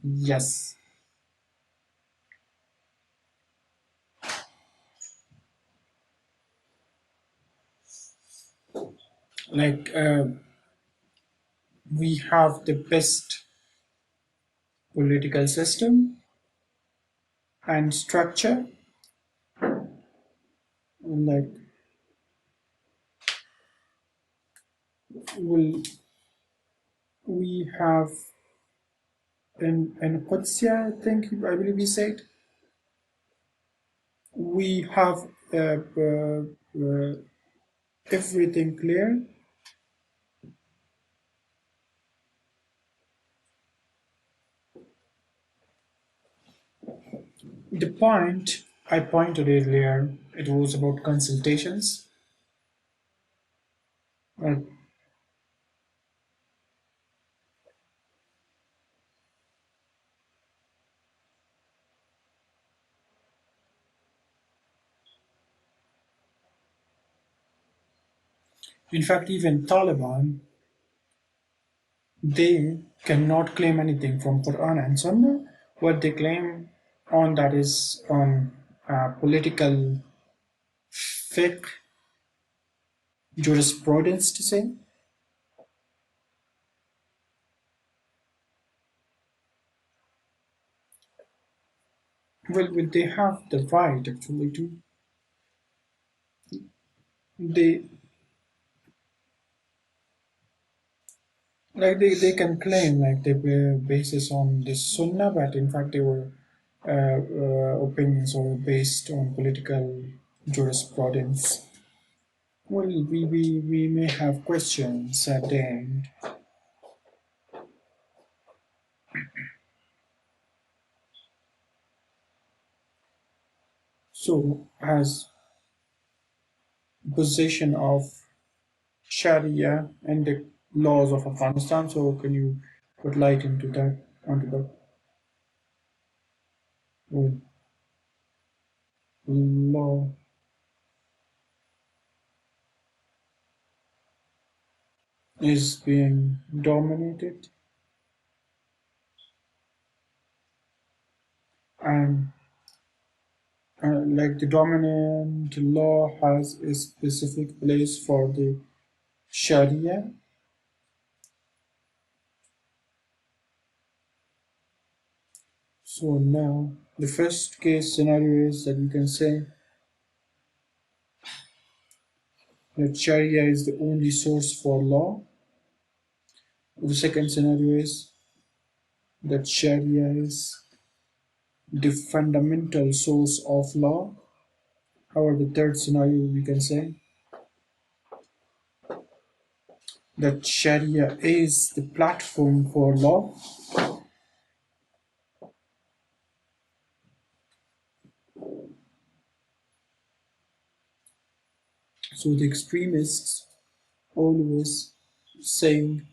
Yes, like we have the best political system and structure, like will we have in Qudsiya, I think I believe he said, we have everything clear. The point I pointed earlier, it was about consultations. Uh, in fact, even Taliban, they cannot claim anything from Quran and Sunnah. What they claim on that is on political fiqh, jurisprudence to say. Well, they have the right actually to. They they can claim like they were basis on the Sunnah, but in fact they were opinions or based on political jurisprudence. Well, we may have questions at the end. So, as position of Sharia and the laws of Afghanistan, so can you put light into that onto the law is being dominated and like the dominant law has a specific place for the Sharia. So now the first case scenario is that we can say that Sharia is the only source for law. The second scenario is that Sharia is the fundamental source of law. However, the third scenario we can say that Sharia is the platform for law. So the extremists always saying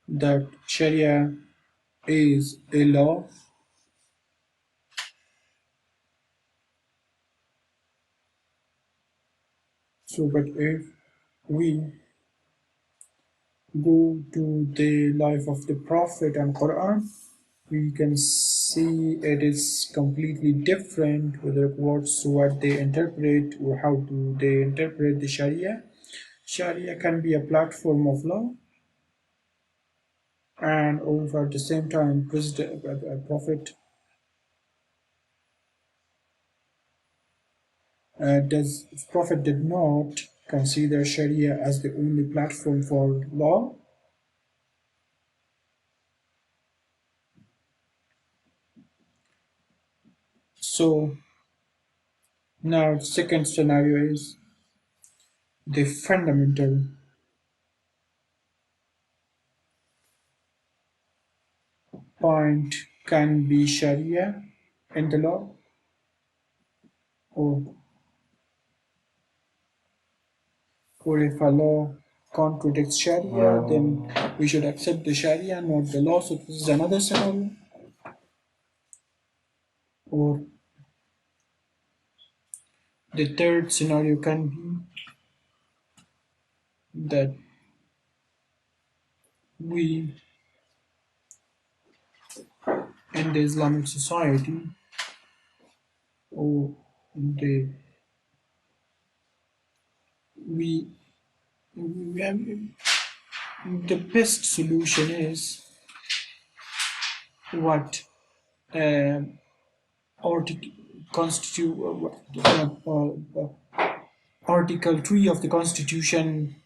that Sharia is a law. So, but if we go to the life of the Prophet and Quran, we can see it is completely different with regards to what they interpret or how do they interpret the Sharia. Sharia can be a platform of law, and over at the same time, Prophet does Prophet did not consider Sharia as the only platform for law. So now the second scenario is the fundamental point can be Sharia in the law, or if a law contradicts Sharia, then we should accept the Sharia, not the law. So this is another scenario. Or the third scenario can be that we in the Islamic society, or the we, the best solution is what uh, article constitute Article 3 of the Constitution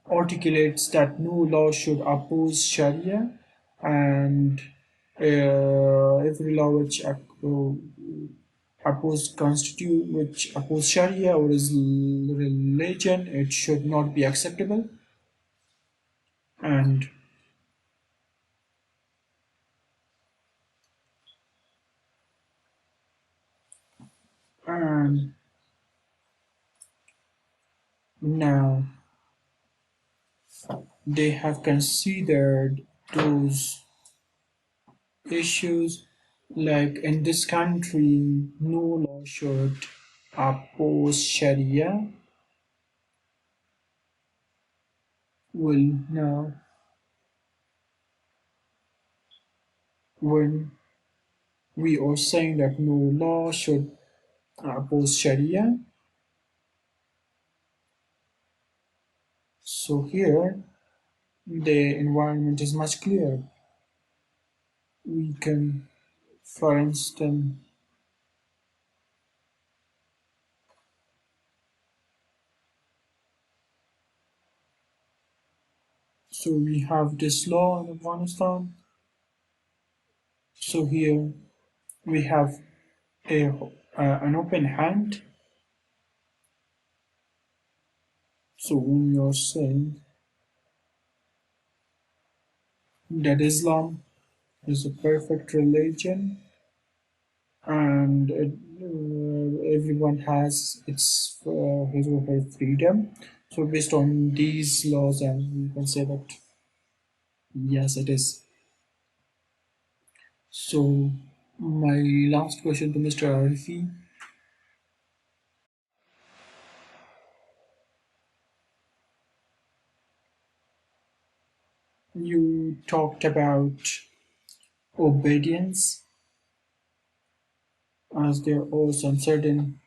articulates that no law should oppose Sharia, and every law which which oppose Sharia or is religion, it should not be acceptable. And and now they have considered those issues, like in this country no law should oppose Sharia. Well, now when we are saying that no law should oppose Sharia, so here the environment is much clearer. We can, for instance, so we have this law in Afghanistan. So here we have a an open hand. So when you're saying that Islam is a perfect religion, and everyone has his or her freedom. So based on these laws, and we can say that yes, it is. So my last question to Mr. Arifi, you talked about obedience, as there are some certain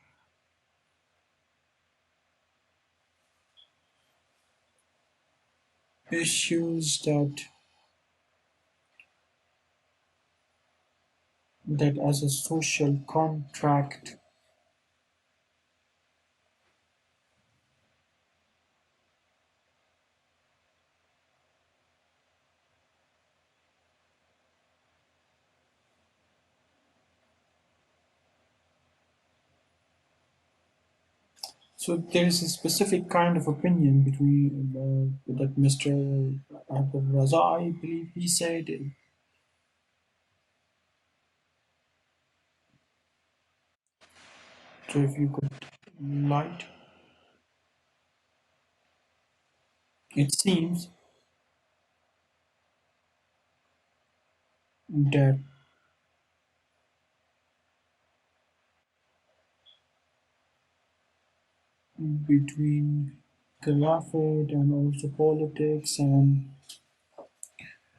issues that as a social contract. So there is a specific kind of opinion between that Mr. Abdul Raza, I believe he said. So if you could light, it seems that between Khilafat and also politics, and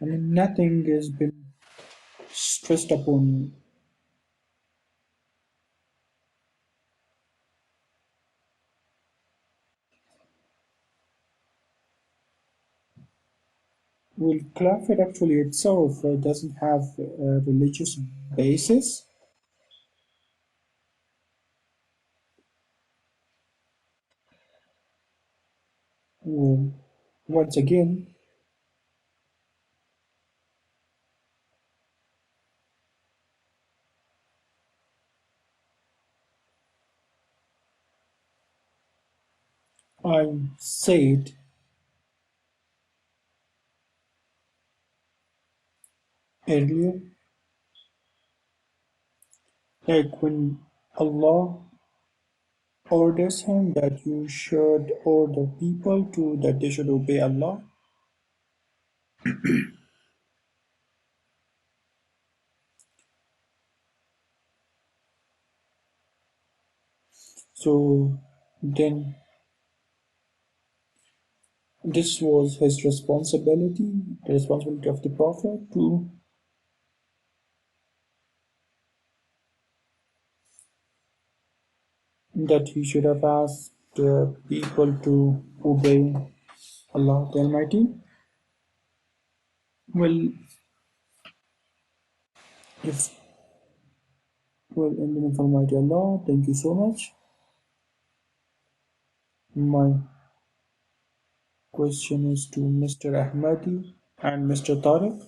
I mean nothing has been stressed upon. Well, Khilafat actually itself doesn't have a religious basis. Well, once again, I said earlier, like when Allah orders him that you should order people to that they should obey Allah. So then this was his responsibility, the responsibility of the Prophet to that he should have asked people to obey Allah the Almighty. Well, if well, in the name of Almighty Allah, thank you so much. My question is to Mr. Ahmadi and Mr. Tariq.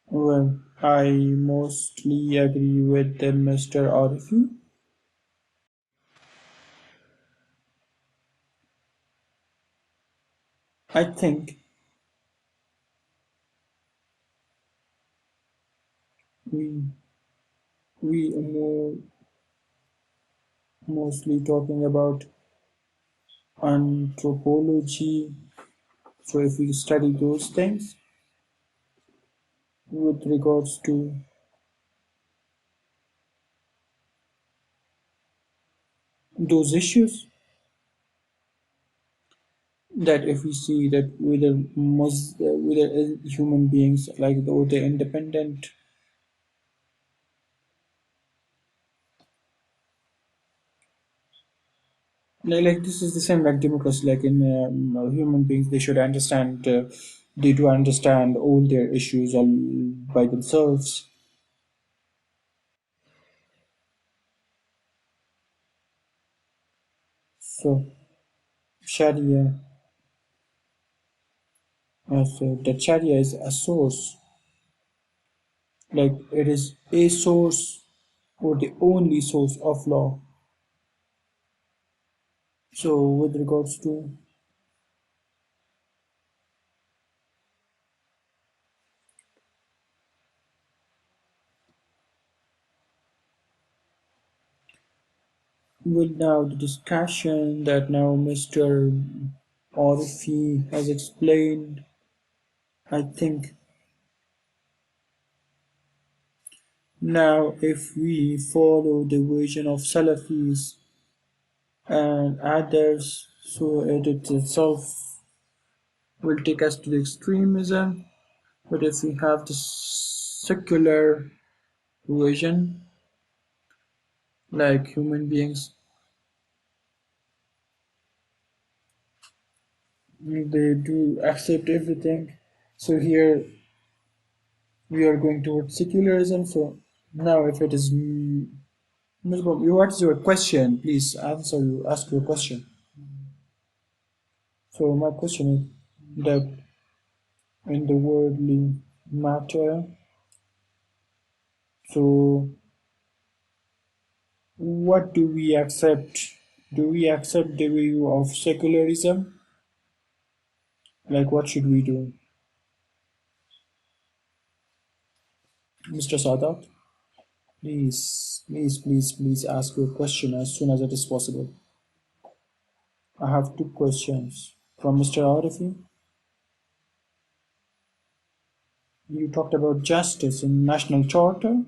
Well, I mostly agree with Mr. Arifi. I think we we are mostly talking about anthropology. So if we study those things with regards to those issues, that if we see that whether human beings like the independent, like this is the same like democracy, like in human beings they should understand they do understand all their issues all by themselves. So Sharia, so that Sharia is a source, like it is a source or the only source of law. So with regards to well, now the discussion that now Mr. Orfi has explained, I think now if we follow the vision of Salafis and others, so it itself will take us to the extremism. But if we have the secular vision, like human beings, they do accept everything. So here we are going towards secularism. So now, if it is, Ms. Bob, what is your question? Please ask your question. So my question is that in the worldly matter, so what do we accept? Do we accept the view of secularism? Like, what should we do? Mr. Sadat, please ask your question as soon as it is possible. I have two questions from Mr. Arifi. You talked about justice in national charter.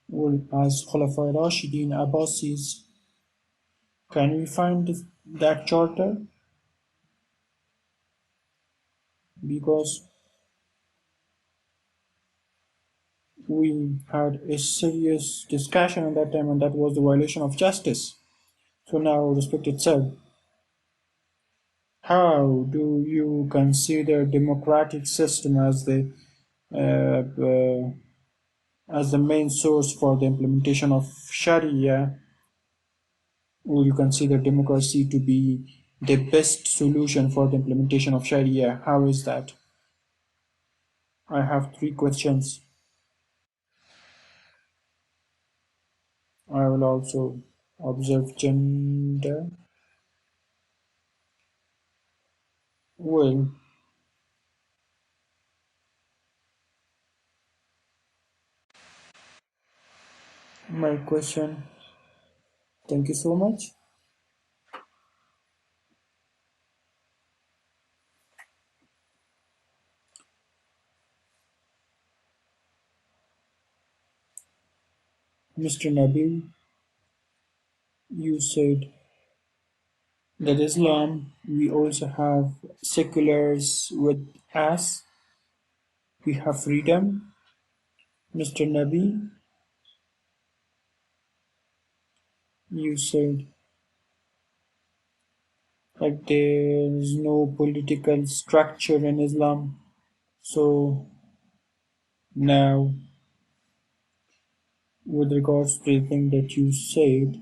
Well, as Khulafa Rashidin Abbasis, can we find that charter? Because we had a serious discussion at that time, and that was the violation of justice. So now, respected sir, how do you consider democratic system as the main source for the implementation of Sharia? Will you consider democracy to be the best solution for the implementation of Sharia? How is that? I have three questions. I will also observe gender. Well, my question. Thank you so much. Mr. Nabil, you said that Islam, we also have seculars with us. We have freedom. Mr. Nabi, you said that there is no political structure in Islam. So now, with regards to the thing that you said,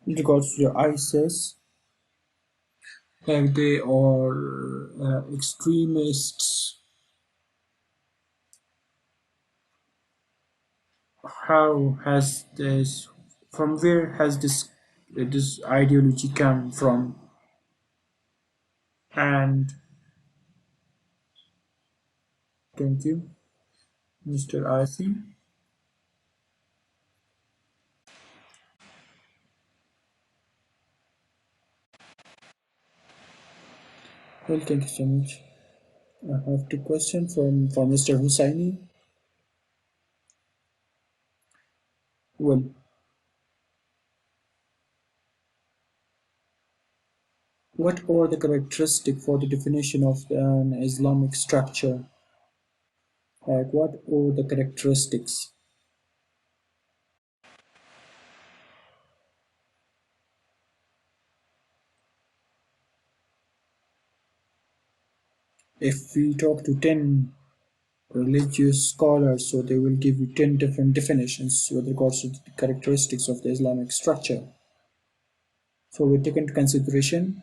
with regards to the ISIS, like they are extremists, how has this, from where has this ideology come from? And thank you, Mr. Asi. Well, thank you so much. I have two questions from Mr. Hussaini. Well, what are the characteristics for the definition of an Islamic structure? Like, what are the characteristics? If we talk to 10 religious scholars, so they will give you 10 different definitions with regards to the characteristics of the Islamic structure. So we take into consideration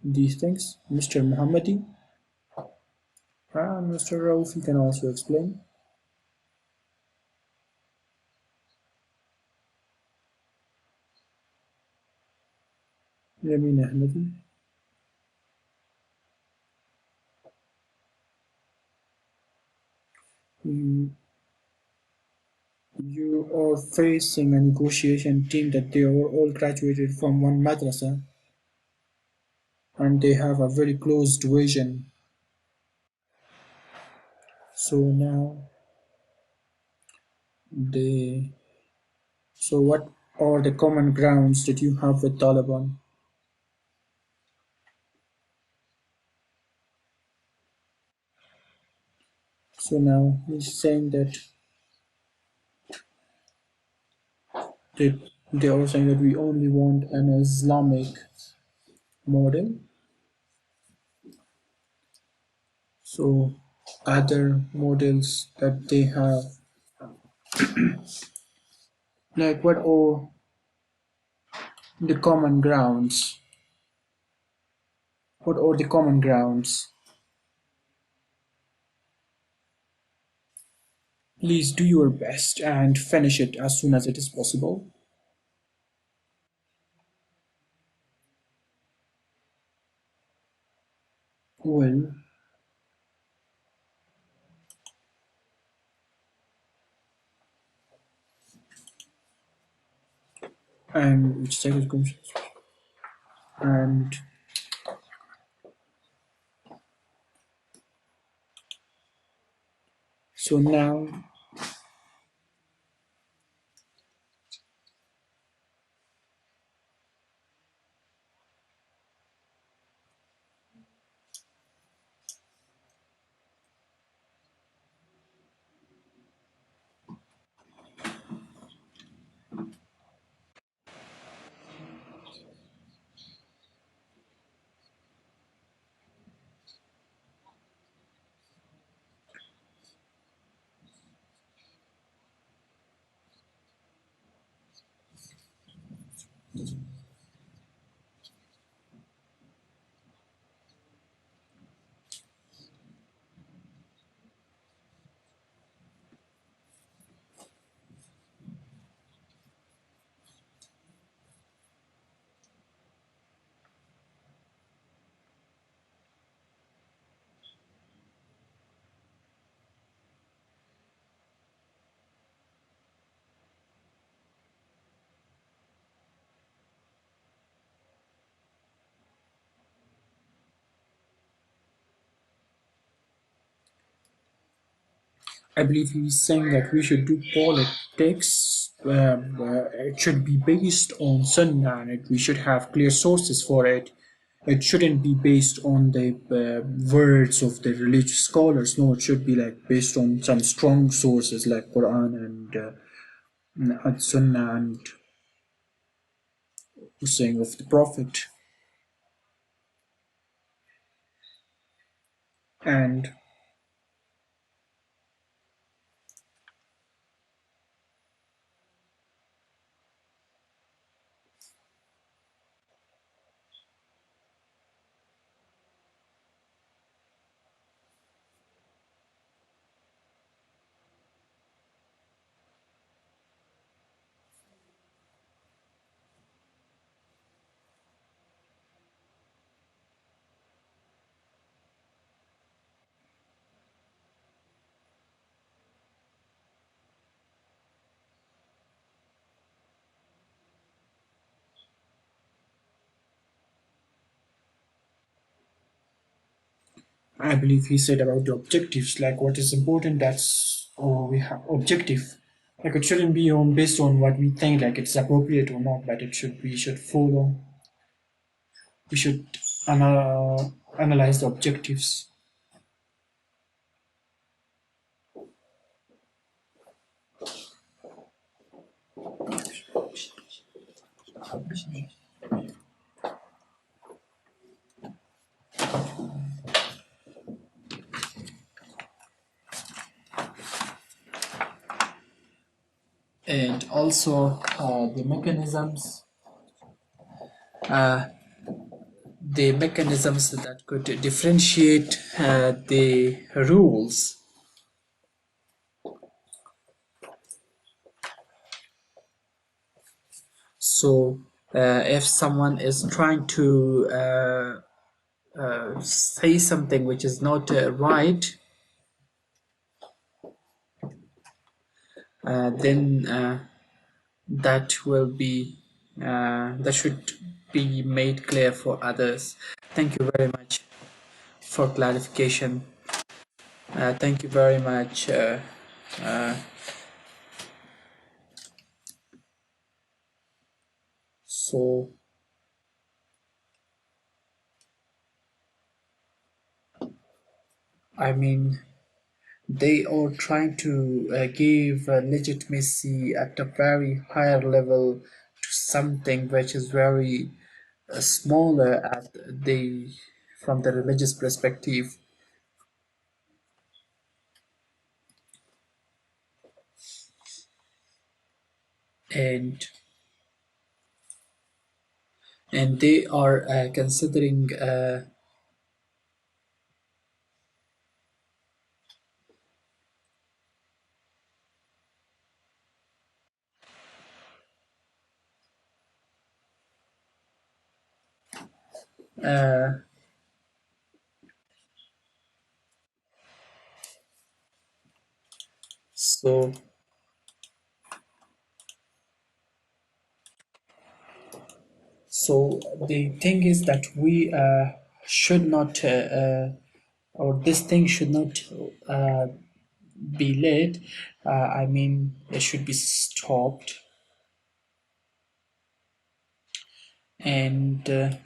these things. Mr. Muhammadi and Mr. Rauf, you can also explain. Yamin Ahmadi, you, you are facing a negotiation team that they are all graduated from one madrasa and they have a very closed vision. So now they so what are the common grounds that you have with Taliban? So now he's saying that they, they are saying that we only want an Islamic model. So other models that they have, like what are the common grounds? What are the common grounds? Please do your best and finish it as soon as it is possible. and which side is going, and so now I believe he's saying that we should do politics. It should be based on Sunnah, and we should have clear sources for it. It shouldn't be based on the words of the religious scholars. No, it should be like based on some strong sources like Quran and Sunnah and saying of the Prophet. And I believe he said about the objectives, like what is important. That's we have objective. Like it shouldn't be on based on what we think like it's appropriate or not, but it should we should follow. We should analyze the objectives. And also uh, the mechanisms that could differentiate the rules. So if someone is trying to say something which is not right, then that will be that should be made clear for others. Thank you very much for clarification. Thank you very much. Uh, so I mean, they are trying to give legitimacy at a very higher level to something which is very smaller at the from the religious perspective, and they are considering uh, so So the thing is that we should not, or this thing should not uh, be led. I mean, it should be stopped. And the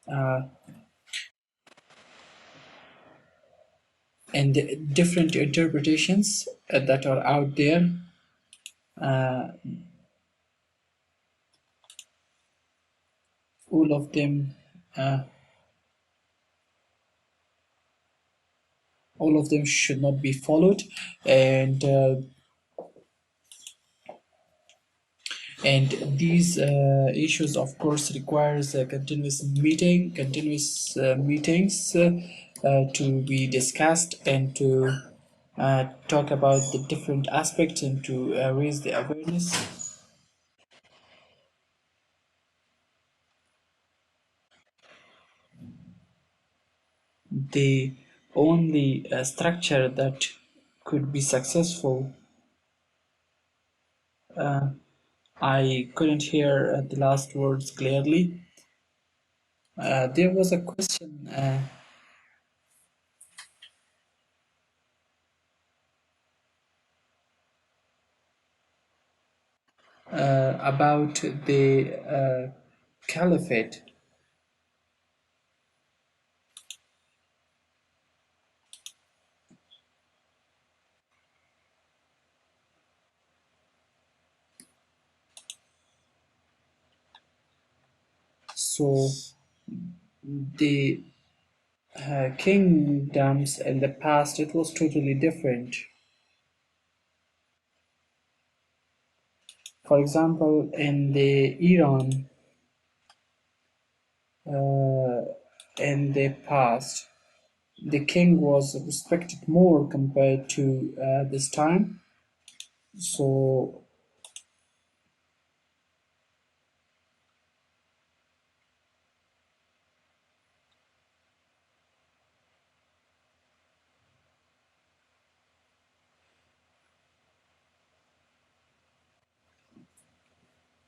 uh, and the different interpretations that are out there, uh, all of them, uh, all of them should not be followed. And uh, and these issues of course requires a continuous meetings to be discussed and to talk about the different aspects and to raise the awareness. The only structure that could be successful, I couldn't hear the last words clearly. There was a question about the caliphate. So the kingdoms in the past, it was totally different. For example, in the Iran, uh, in the past, the king was respected more compared to this time. So,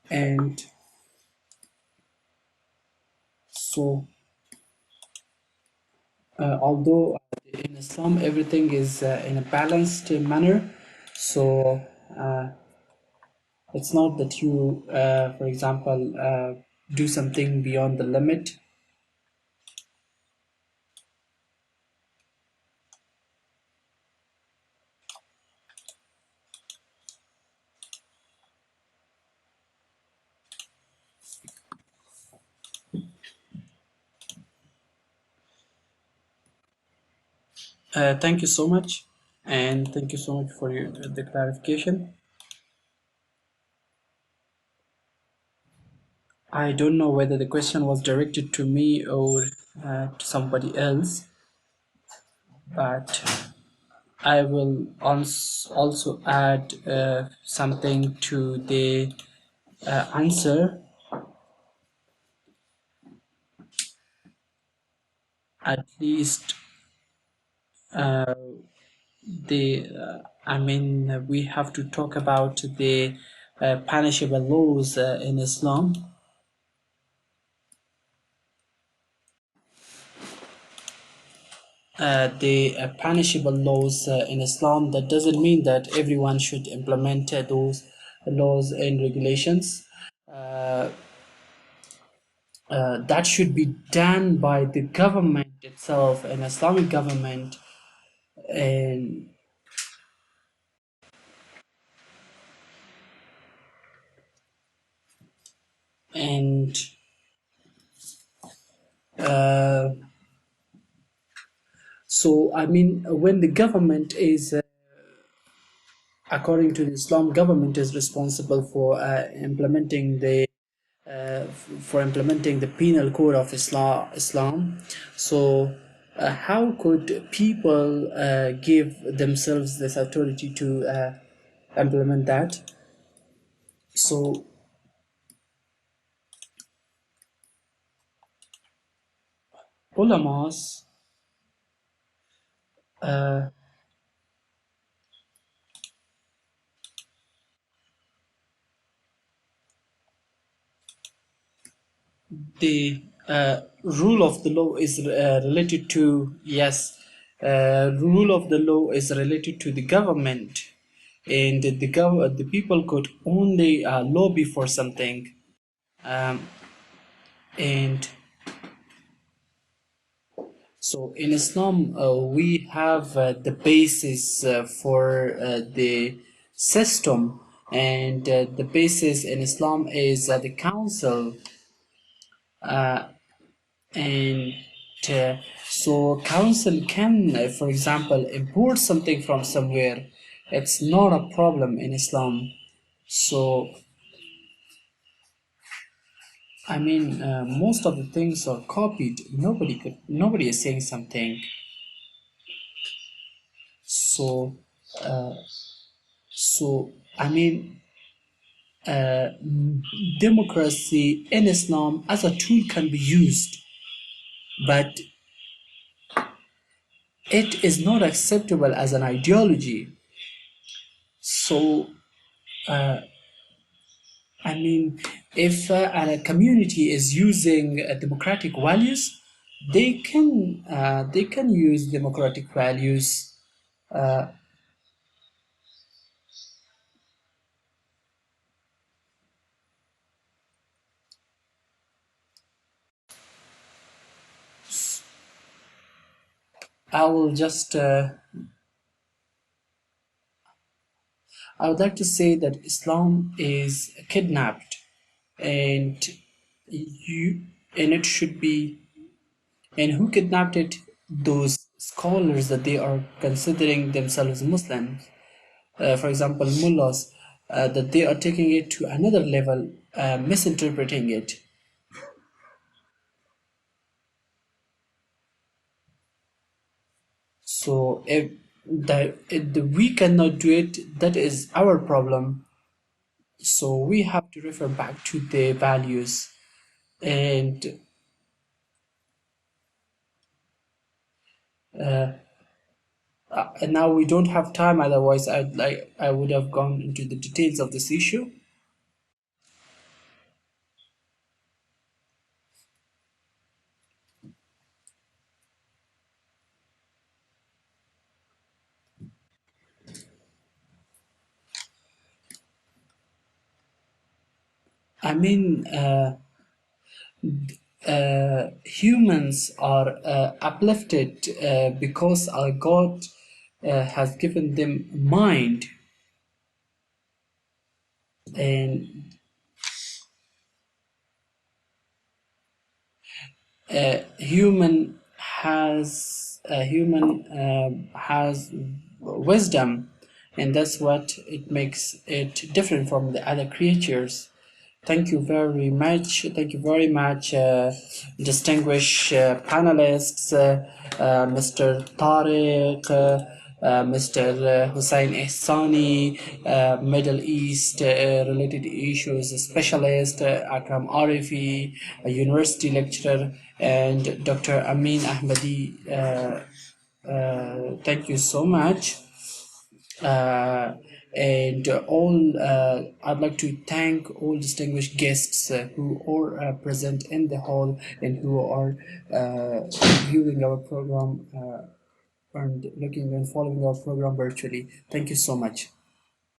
and so, although in Islam everything is in a balanced manner, so uh, it's not that you, for example, do something beyond the limit. Thank you so much, and thank you so much for the clarification. I don't know whether the question was directed to me or to somebody else, but I will also add something to the answer. At least uh, I mean, we have to talk about the punishable laws in Islam. The punishable laws in Islam, that doesn't mean that everyone should implement those laws and regulations. Uh, that should be done by the government itself, an Islamic government, and and uh, so I mean, when the government is according to the Islam, government is responsible for implementing the for implementing the penal code of Islam. So, how could people give themselves this authority to implement that? So, ulamas, uh, the rule of the law is related to, yes, rule of the law is related to the government, and the people could only lobby for something, um, and so in Islam, we have the basis for the system, and the basis in Islam is the council, uh, and so council can, for example, import something from somewhere. It's not a problem in Islam. So I mean, most of the things are copied. Nobody is saying something. So uh, so I mean, uh, democracy in Islam as a tool can be used, but it is not acceptable as an ideology. So, I mean, if a community is using democratic values, they can use democratic values. Uh, I will just I would like to say that Islam is kidnapped, and you and it should be, and who kidnapped it? Those scholars that they are considering themselves Muslims, for example, mullahs, that they are taking it to another level, misinterpreting it. So if we cannot do it, that is our problem. So we have to refer back to the values, and and now we don't have time. Otherwise, I would have gone into the details of this issue. I mean, humans are uplifted because our God has given them mind, and human has wisdom, and that's what it makes it different from the other creatures. Thank you very much. Thank you very much, distinguished panelists, Mr. Tariq, Mr. Hussein Ihsani, Middle East related issues specialist, Akram Arifi, a university lecturer, and Dr. Amin Ahmadi. Thank you so much. Uh, and all I'd like to thank all distinguished guests who are present in the hall and who are viewing our program and looking and following our program virtually. Thank you so much.